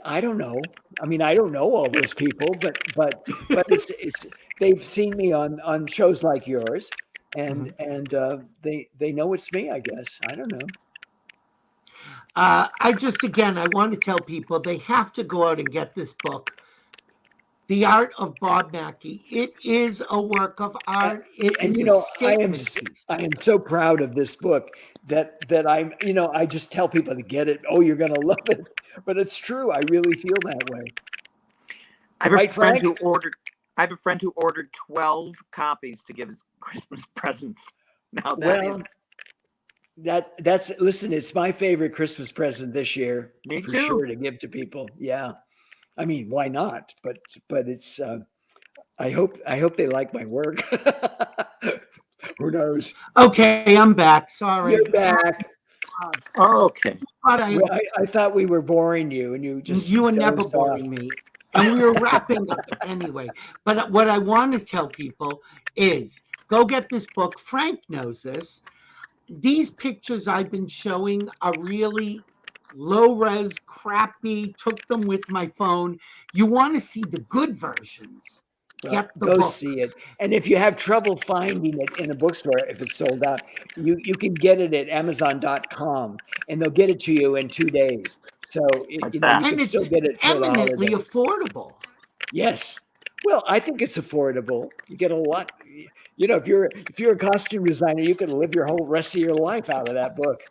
I don't know. I mean, I don't know all those people, but it's they've seen me on shows like yours, and they know it's me. I guess. I don't know. I want to tell people they have to go out and get this book, The Art of Bob Mackie. It is a work of art. I am so proud of this book that I just tell people to get it. Oh, you're going to love it. But it's true. I really feel that way. I have a friend who ordered 12 copies to give as Christmas presents. Now listen, it's my favorite Christmas present this year. Me for too. Sure, to give to people. Yeah. I mean, why not? But it's I hope they like my work. Who knows? Okay, I'm back. Sorry. You're back. Oh, okay. But I thought we were boring you, and you just you were never dozed off. boring me. And we were wrapping up anyway. But what I want to tell people is go get this book. Frank knows this. These pictures I've been showing are really low res, crappy, took them with my phone. You want to see the good versions. Well, Get the go book. see it. And if you have trouble finding it in a bookstore, if it's sold out, you can get it at Amazon.com, and they'll get it to you in 2 days. So you Like know, that. you And can it's still get it for the eminently holidays. affordable. Yes. Well, I think it's affordable. You get a lot. You know, if you're a costume designer, you could live your whole rest of your life out of that book.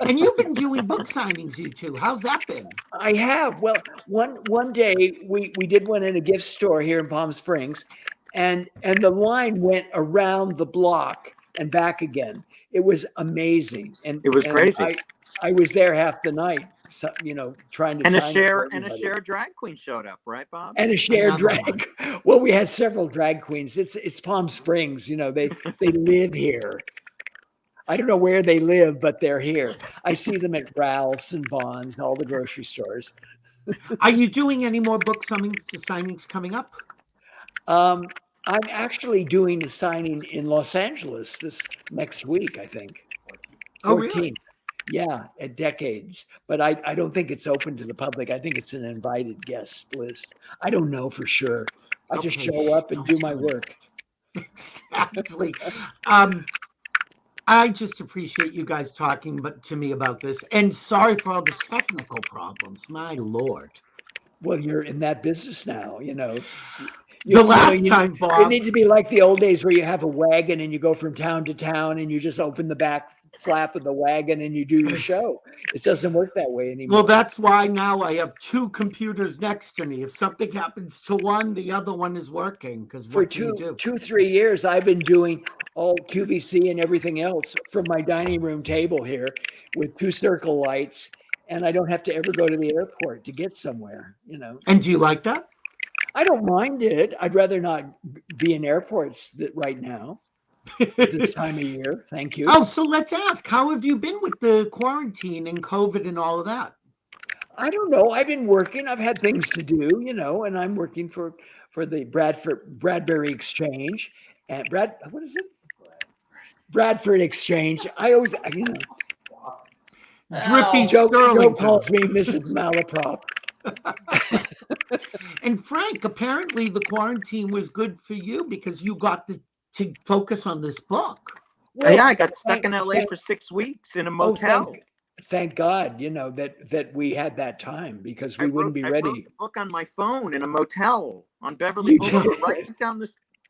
And you've been doing book signings, you two. How's that been? I have. Well, one day we did one in a gift store here in Palm Springs, and the line went around the block and back again. It was amazing, and It was crazy. I was there half the night, so, you know, trying to And a sign it Cher for and a everybody. Cher drag queen showed up, right, Bob? And a Cher Another drag. Well, we had several drag queens. It's Palm Springs. You know, they live here. I don't know where they live, but they're here. I see them at Ralph's and Vons and all the grocery stores. Are you doing any more book signings coming up? I'm actually doing a signing in Los Angeles this next week, I think. 14th. Oh, really? Yeah, at Decades. But I don't think it's open to the public. I think it's an invited guest list. I don't know for sure. I just Okay, show up and don't do my tell me. work. Exactly. I just appreciate you guys talking to me about this. And sorry for all the technical problems. My Lord. Well, you're in that business now, you know. The last time, It Bob. needs to be like the old days where you have a wagon and you go from town to town and you just open the back flap of the wagon and you do your show. It doesn't work that way anymore. Well, that's why now I have two computers next to me. If something happens to one, the other one is working. Because For what do you do? 3 years, I've been doing all QVC and everything else from my dining room table here with 2 circle lights, and I don't have to ever go to the airport to get somewhere, you know. And do you like that? I don't mind it. I'd rather not be in airports right now, this time of year. Thank you. Oh, so let's ask, how have you been with the quarantine and COVID and all of that? I don't know. I've been working. I've had things to do, you know, and I'm working for the Bradbury Exchange and what is it? Bradford Exchange. I always, you know. Drippy Joe Sterling. calls me Mrs. Malaprop. And Frank, apparently the quarantine was good for you because you got to focus on this book. Well, yeah, I got stuck in LA for 6 weeks in a motel. Thank God, you know, that we had that time because we wouldn't be ready. I wrote the book on my phone in a motel on Beverly Boulevard,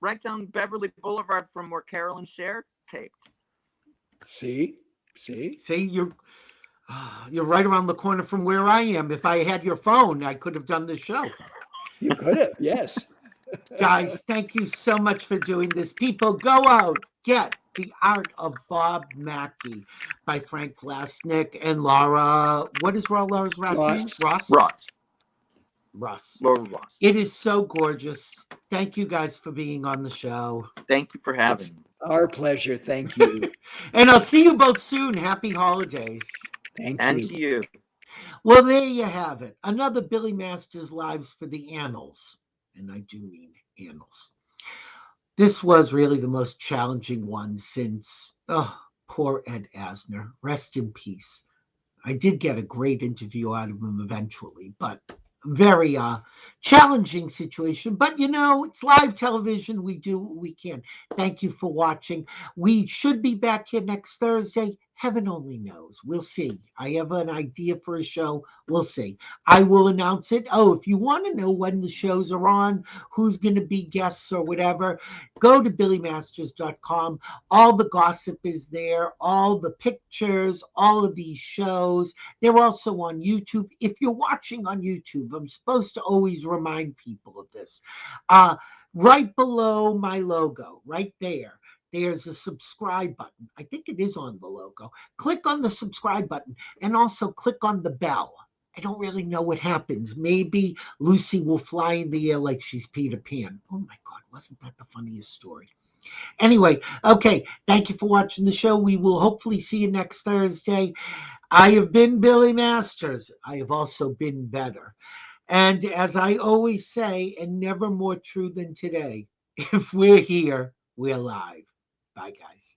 right down Beverly Boulevard from where Carol and Cher taped. See, you're right around the corner from where I am. If I had your phone, I could have done this show. You could have, yes. Guys, thank you so much for doing this. People, go out, get The Art of Bob Mackie by Frank Vlastnik and Laura. What is Laura's last name? Ross. Laura Ross. It is so gorgeous. Thank you guys for being on the show. Thank you for having me. Our pleasure. Thank you. And I'll see you both soon. Happy holidays. Thank And you. to you. Well, there you have it. Another Billy Masters Lives for the Annals. And I do mean annals. This was really the most challenging one since, poor Ed Asner. Rest in peace. I did get a great interview out of him eventually, but very challenging situation. But, you know, it's live television. We do what we can. Thank you for watching. We should be back here next Thursday. Heaven only knows. We'll see. I have an idea for a show. We'll see. I will announce it. Oh, if you want to know when the shows are on, who's going to be guests or whatever, go to billymasters.com. All the gossip is there, all the pictures, all of these shows. They're also on YouTube. If you're watching on YouTube, I'm supposed to always remind people of this. Right below my logo, right there, there's a subscribe button. I think it is on the logo. Click on the subscribe button and also click on the bell. I don't really know what happens. Maybe Lucy will fly in the air like she's Peter Pan. Oh my God, wasn't that the funniest story? Anyway, okay. Thank you for watching the show. We will hopefully see you next Thursday. I have been Billy Masters. I have also been better. And as I always say, and never more true than today, if we're here, we're live. Bye, guys.